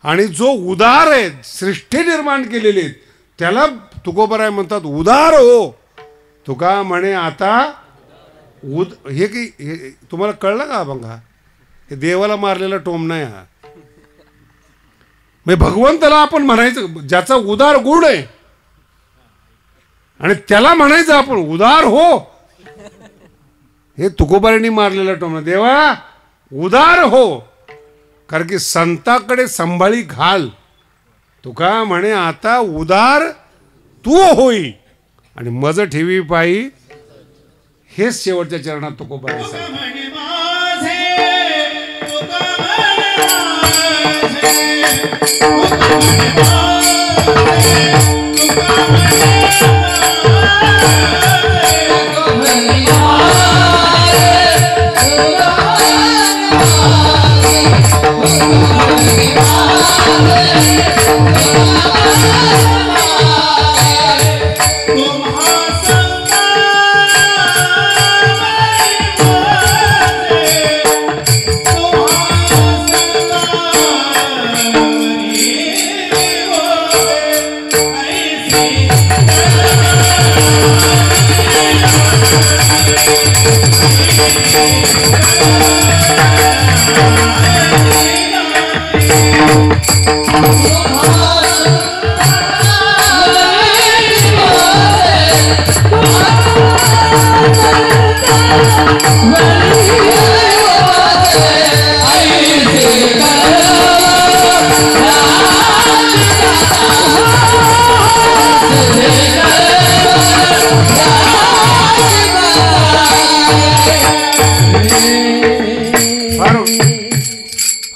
आणि जो उदार आहे, सृष्टी निर्माण केलेले आहेत, त्याला तुकोबाराय म्हणतात उदार हो. तुका म्हणे आता हे की हे तुम्हाला कळलं का अभंग? हा हे देवाला मारलेला टोम नाही. हा म्हणजे भगवंताला आपण म्हणायचं ज्याचा उदार गुण आहे, आणि त्याला म्हणायचं आपण उदार हो. हे तुकोबारांनी मारलेला टोमणा. देवा उदार हो, कारण की संताकडे संभाळी घाल. तुका म्हणे आता उदार तू होई, आणि मज ठेवी पायी. हेच शेवटच्या चरणात तुकोबारांनी सांगितलं.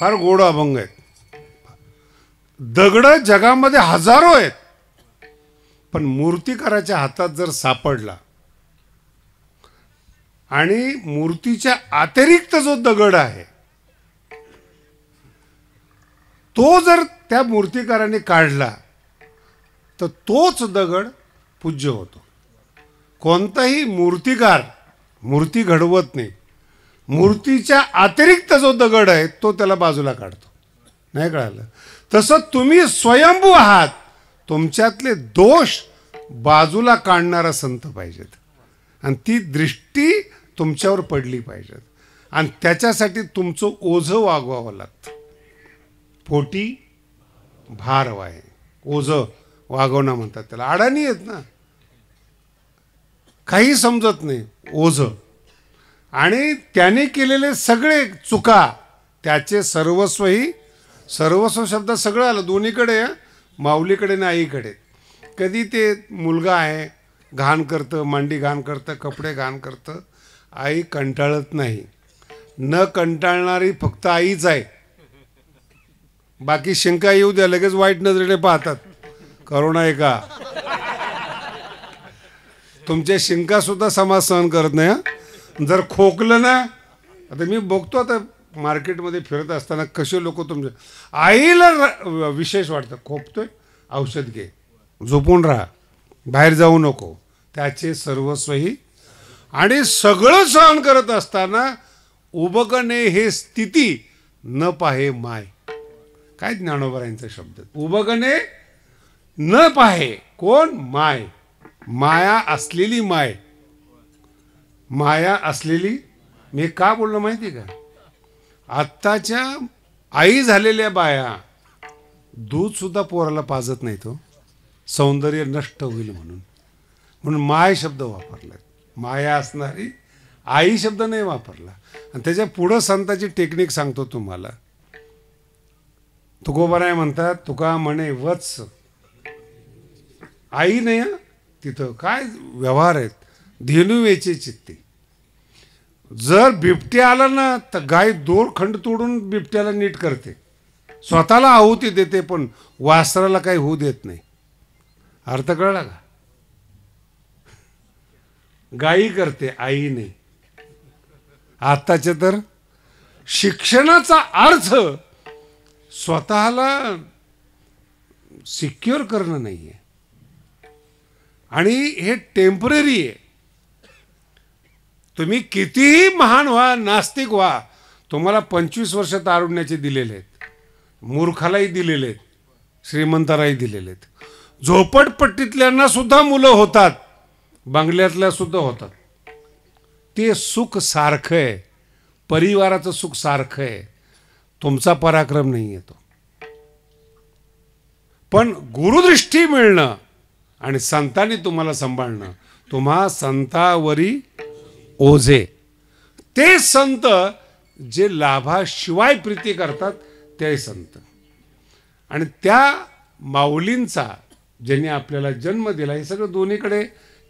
फार गोड अभंग आहेत. दगड जगामध्ये हजारो आहेत, पण मूर्तिकाराच्या हातात जर सापडला आणि मूर्तीच्या अतिरिक्त जो दगड आहे तो जर त्या मूर्तिकाराने काढला तर तोच दगड पूज्य होतो. कोणताही मूर्तिकार मूर्ती घडवत नाही, मूर्तीच्या अतिरिक्त जो दगड आहे तो त्याला बाजूला काढतो. नाही कळालं? तसं तुम्ही स्वयंभू आहात, तुमच्यातले दोष बाजूला काढणारा संत पाहिजेत आणि ती दृष्टी तुमच्यावर पडली पाहिजे आणि त्याच्यासाठी तुमचं ओझं वागवावं लागतं. पोटी भार वाहे, ओझं वागवणं म्हणतात त्याला. अडाणी आहेत ना, काही समजत नाही, ओझं. आणि त्याने केलेले सगळे चुका त्याचे सर्वस्वही, सर्वस्व शब्द सगळं आलं दोन्हीकडे, माऊलीकडे आणि आईकडे. कधी ते मुलगा आहे घाण करतं, मांडी घाण करतं, कपडे घाण करतं, आई कंटाळत नाही. न कंटाळणारी फक्त आईच आहे. बाकी शंका येऊ द्या, लगेच वाईट नजरेने पाहतात. करोना आहे का? तुमच्या शिंका सुद्धा समाज सहन करत नाही. जर खोकलं ना, आता मी बघतो आता मार्केटमध्ये फिरत असताना कसे लोक तुमच्या आईला विशेष वाटतं, खोकतोय औषध घे, झोपून राहा, बाहेर जाऊ नको, त्याचे सर्वस्वही. आणि सगळं सहन करत असताना उबगणे हे स्थिती न पाहे माय. काय ज्ञानोबरायांचा शब्द, उबगणे न पाहे कोण? माय. माया असलेली माय, माया असलेली. मी का बोललो माहिती का? आत्ताच्या आई झालेल्या बाया दूध सुद्धा पोराला पाजत नाही, तो सौंदर्य नष्ट होईल म्हणून. म्हणून माय शब्द वापरला. माया असणारी आई शब्द नाही वापरला. आणि त्याच्या पुढं संताची टेक्निक सांगतो तुम्हाला. तुकोबाराय म्हणतात, तुका म्हणे वत्स, आई नाही तिथं काय व्यवहार आहेत. धेनू वेचे चित्ती. जर बिबट्या आला ना तर गाय दोर खंड तोडून बिबट्याला नीट करते, स्वतःला आहुती देते, पण वासराला काही होऊ देत नाही. अर्थ कळला का? गायी करते, आई नाही. आताचे तर शिक्षणाचा अर्थ स्वतःला सिक्युअर करणं नाहीये आणि हे टेम्पररी आहे. तुम्ही कितीही महान व्हा, नास्तिक व्हा, तुम्हाला 25 वर्ष तारुण्याचे दिलेले आहेत, मूर्खालाही दिलेले आहेत, श्रीमंतालाही दिलेले आहेत. झोपडपट्टीतल्यांना सुद्धा मुलं होतात, बंगल्यातल्या सुद्धा होतात. ते सुख सारखं आहे, परिवाराचं सुख सारखं आहे. तुमचा पराक्रम नाही येतो. पण गुरुदृष्टी मिळणं आणि संतांनी तुम्हाला सांभाळणं, तुम्हा संतावरी ओझे. ते संत जे लाभाशिवाय प्रीती करतात ते संत. आणि त्या माऊलींचा ज्यांनी आपल्याला जन्म दिला, हे सगळं दोन्हीकडे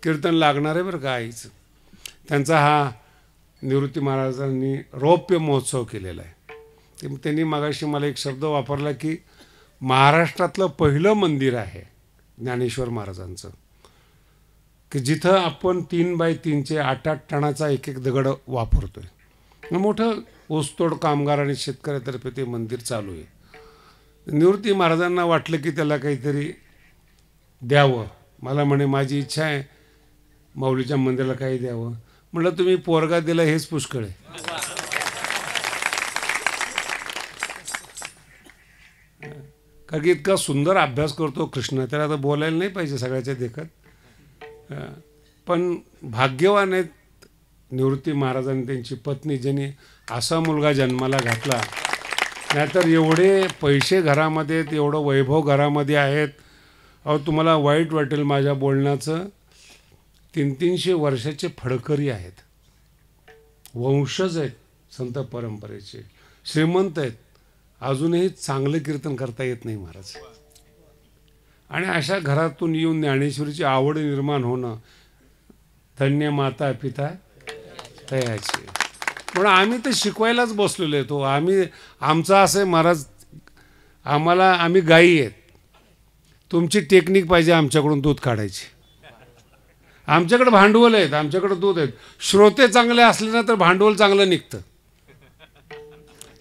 कीर्तन लागणार आहे बरं का आईचं. त्यांचा हा निवृत्ती महाराजांनी रौप्य महोत्सव केलेला आहे. त्यांनी मागाशी मला एक शब्द वापरला की महाराष्ट्रातलं पहिलं मंदिर आहे ज्ञानेश्वर महाराजांचं, की जिथं आपण 3x3चे 8-8 टनाचा एक एक दगड वापरतोय. मोठं ऊसतोड कामगार आणि शेतकऱ्यातर्फे ते मंदिर चालू आहे. निवृत्ती महाराजांना वाटलं की त्याला काहीतरी द्यावं. मला म्हणे माझी इच्छा आहे माऊलीच्या मंदिराला काही द्यावं. म्हटलं तुम्ही पोरगा दिला हेच पुष्कळ आहे. कारण की इतका सुंदर अभ्यास करतो कृष्ण, त्याला आता बोलायला नाही पाहिजे सगळ्याच्या देखत. पण भाग्यवान आहेत निवृत्ती महाराजांनी, त्यांची पत्नी, ज्यांनी असा मुलगा जन्माला घातला. नाहीतर एवढे पैसे घरामध्ये आहेत, एवढं वैभव घरामध्ये आहेत. अहो तुम्हाला वाईट वाटेल माझ्या बोलण्याचं, 300-300 वर्षाचे फडकरी आहेत, वंशज आहेत संत परंपरेचे, श्रीमंत आहेत, अजूनही चांगलं कीर्तन करता येत नाही महाराज. आणि अशा घरातून येऊन ज्ञानेश्वरीची आवड निर्माण होणं, धन्य माता पिता तयाचे. म्हणून आम्ही तर शिकवायलाच बसलेलो आहे. तो आमचं असं आहे महाराज, आम्ही गायी आहेत, तुमची टेक्निक पाहिजे आमच्याकडून दूध काढायची. आमच्याकडे भांडवल आहेत, आमच्याकडे दूध आहेत. श्रोते चांगले असले ना तर भांडवल चांगलं निघतं.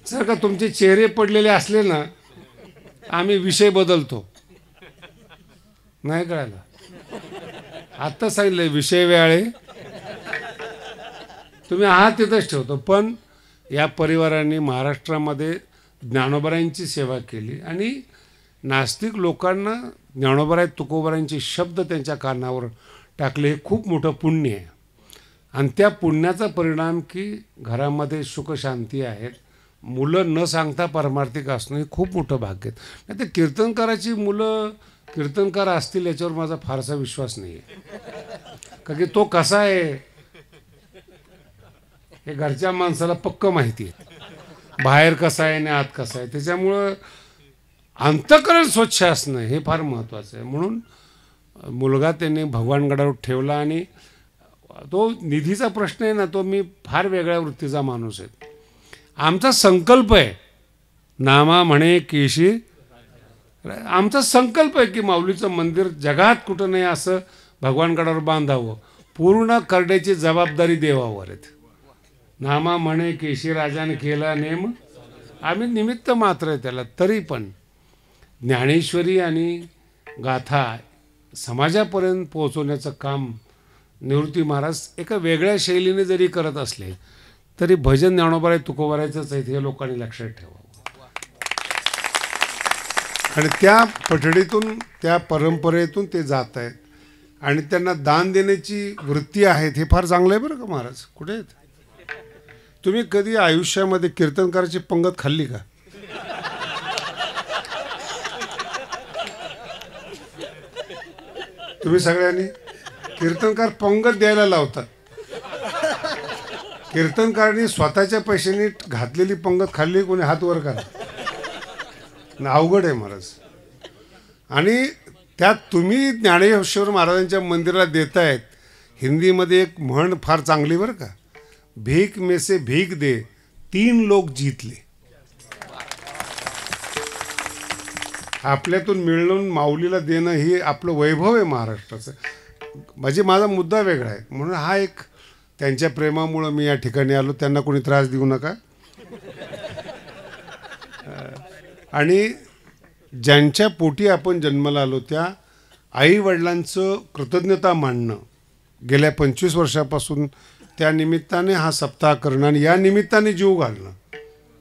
जर का तुमचे चेहरे पडलेले असले ना, आम्ही विषय बदलतो. नाही कळालं? आत्ता सांगितलंय विषय वेळे तुम्ही आहात तिथंच ठेवतो. पण या परिवारांनी महाराष्ट्रामध्ये ज्ञानोबारायांची सेवा केली आणि नास्तिक लोकांना ज्ञानोबाराय तुकोबारायांचे शब्द त्यांच्या कानावर टाकले. हे खूप मोठं पुण्य आहे. आणि त्या पुण्याचा परिणाम की घरामध्ये सुख शांती आहेत. मुलं न सांगता पारमार्थिक असणं हे खूप मोठं भाग्य आहे. नाही तर कीर्तनकाराची मुलं कीर्तनकार असतील याच्यावर माझा फारसा विश्वास नाही आहे. का की तो कसा आहे हे घरच्या माणसाला पक्क माहिती आहे, बाहेर कसा आहे आणि आत कसा आहे. त्याच्यामुळं अंतःकरण स्वच्छ असणं हे फार महत्त्वाचं आहे. म्हणून मुलगा त्यांनी भगवानगडावर ठेवला. आणि तो निधीचा प्रश्न आहे ना, तो मी फार वेगळ्या वृत्तीचा माणूस आहे. आमचा संकल्प आहे नामा म्हणे केशी, आमचा संकल्प आहे की माऊलीचं मंदिर जगात कुठं नाही असं भगवानगडावर बांधावं. पूर्ण करण्याची जबाबदारी देवावर आहेत. नामा म्हणे केशी राजाने केला नेम, आम्ही निमित्त मात्र आहे त्याला. तरी पण ज्ञानेश्वरी आणि गाथा समाजापर्यंत पोहोचवण्याचं काम निवृत्ती महाराज एका वेगळ्या शैलीने जरी करत असले तरी भजन ज्ञानोबाराय तुकोबारायचंच आहे हे लोकांनी लक्षात ठेवावं. आणि त्या पठडीतून त्या परंपरेतून ते जात आहेत आणि त्यांना दान देण्याची वृत्ती आहे. हे फार चांगलं आहे बरं का महाराज. कुठे आहेत तुम्ही? कधी आयुष्यामध्ये कीर्तनकाराची पंगत खाल्ली का? तुम्ही सगळ्यांनी कीर्तनकार पंगत द्यायला लावतात. कीर्तनकारांनी स्वतःच्या पैशांनी घातलेली पंगत खाल्ली कोणी? हात वर करा. अवघड आहे महाराज. आणि त्यात तुम्ही ज्ञानेश्वर महाराजांच्या मंदिराला देतायत. हिंदीमध्ये एक म्हण फार चांगली बरं का, भीक में से भीक दे 3 लोक जीतले. आपल्यातून मिळून माऊलीला देणं ही आपलं वैभव आहे महाराष्ट्राचं. म्हणजे माझा मुद्दा वेगळा आहे. म्हणून हा एक त्यांच्या प्रेमामुळं मी या ठिकाणी आलो. त्यांना कोणी त्रास देऊ नका. आणि ज्यांच्या पोटी आपण जन्माला आलो त्या आईवडिलांचं कृतज्ञता मानणं गेल्या 25 वर्षापासून त्या निमित्ताने हा सप्ताह करणं आणि या निमित्ताने जीव घालणं,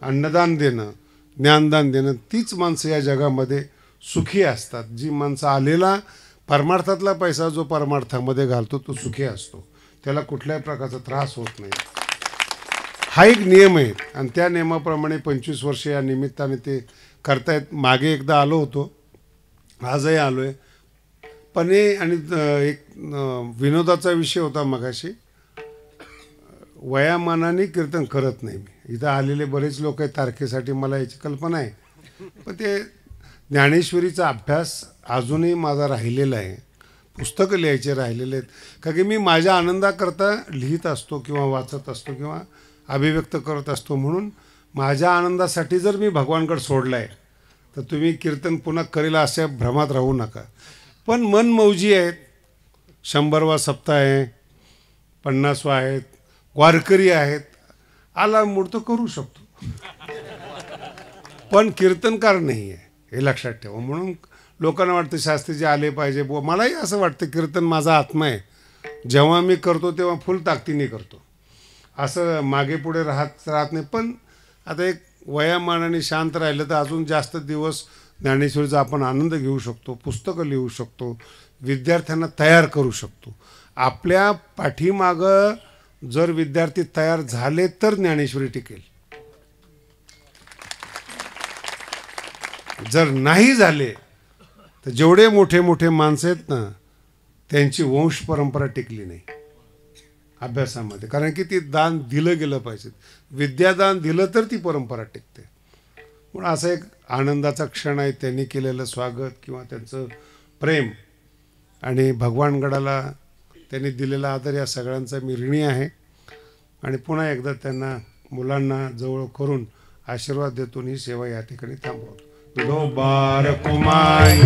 अन्नदान देणं, ज्ञानदान देणं, तीच माणसं या जगामध्ये सुखी असतात. जी माणसं आलेला परमार्थातला पैसा जो परमार्थामध्ये घालतो तो सुखी असतो. त्याला कुठल्याही प्रकारचा त्रास होत नाही. हा एक नियम आहे आणि त्या नियमाप्रमाणे 25 वर्ष या निमित्ताने ते करतायत. मागे एकदा आलो होतो, आजही आलो आहे. पण आणि एक विनोदाचा विषय होता मगाशी. वयामानाने कीर्तन करत नाही मी. इथं आलेले बरेच लोक आहेत तारखेसाठी, मला याची कल्पना आहे. पण ते ज्ञानेश्वरीचा अभ्यास अजूनही माझा राहिलेला आहे. पुस्तकं लिहायचे राहिलेले आहेत. का की मी माझ्या आनंदाकरता लिहित असतो किंवा वाचत असतो किंवा अभिव्यक्त करत असतो. म्हणून माझ्या आनंदासाठी जर मी भगवानकडे सोडला आहे तर तुम्ही कीर्तन पुन्हा करेल अशा भ्रमात राहू नका. पण मन मौजी आहेत. 100वा सप्ताह आहे, 50वा आहेत, वारकरी आहेत. आला मूड तर करू शकतो. पण कीर्तनकार नाही आहे हे लक्षात ठेवा. म्हणून लोकांना वाटतं शास्त्रीजी आले पाहिजे. मलाही असं वाटतं कीर्तन माझा आत्मा आहे. जेव्हा मी करतो तेव्हा फुल ताकदीने करतो. असं मागे पुढे राहत नाही. पण आता एक वयामानाने शांत राहिलं तर अजून जास्त दिवस ज्ञानेश्वरीचा आपण आनंद घेऊ शकतो. पुस्तकं लिहू शकतो, विद्यार्थ्यांना तयार करू शकतो. आपल्या पाठीमागं जर विद्यार्थी तयार झाले तर ज्ञानेश्वरी टिकेल. जर नाही झाले तर जेवढे मोठे मोठे माणसं आहेत ना त्यांची वंश परंपरा टिकली नाही अभ्यासामध्ये. कारण की ती दान दिलं गेलं पाहिजे. विद्यादान दिलं तर ती परंपरा टिकते. म्हणून असा एक आनंदाचा क्षण आहे. त्यांनी केलेलं स्वागत किंवा त्यांचं प्रेम आणि भगवानगडाला त्यांनी दिलेला आदर या सगळ्यांचा मी ऋणी आहे. आणि पुन्हा एकदा त्यांना मुलांना जवळ करून आशीर्वाद देतो. ही सेवा या ठिकाणी थांबवतो. 2 बार कुमाई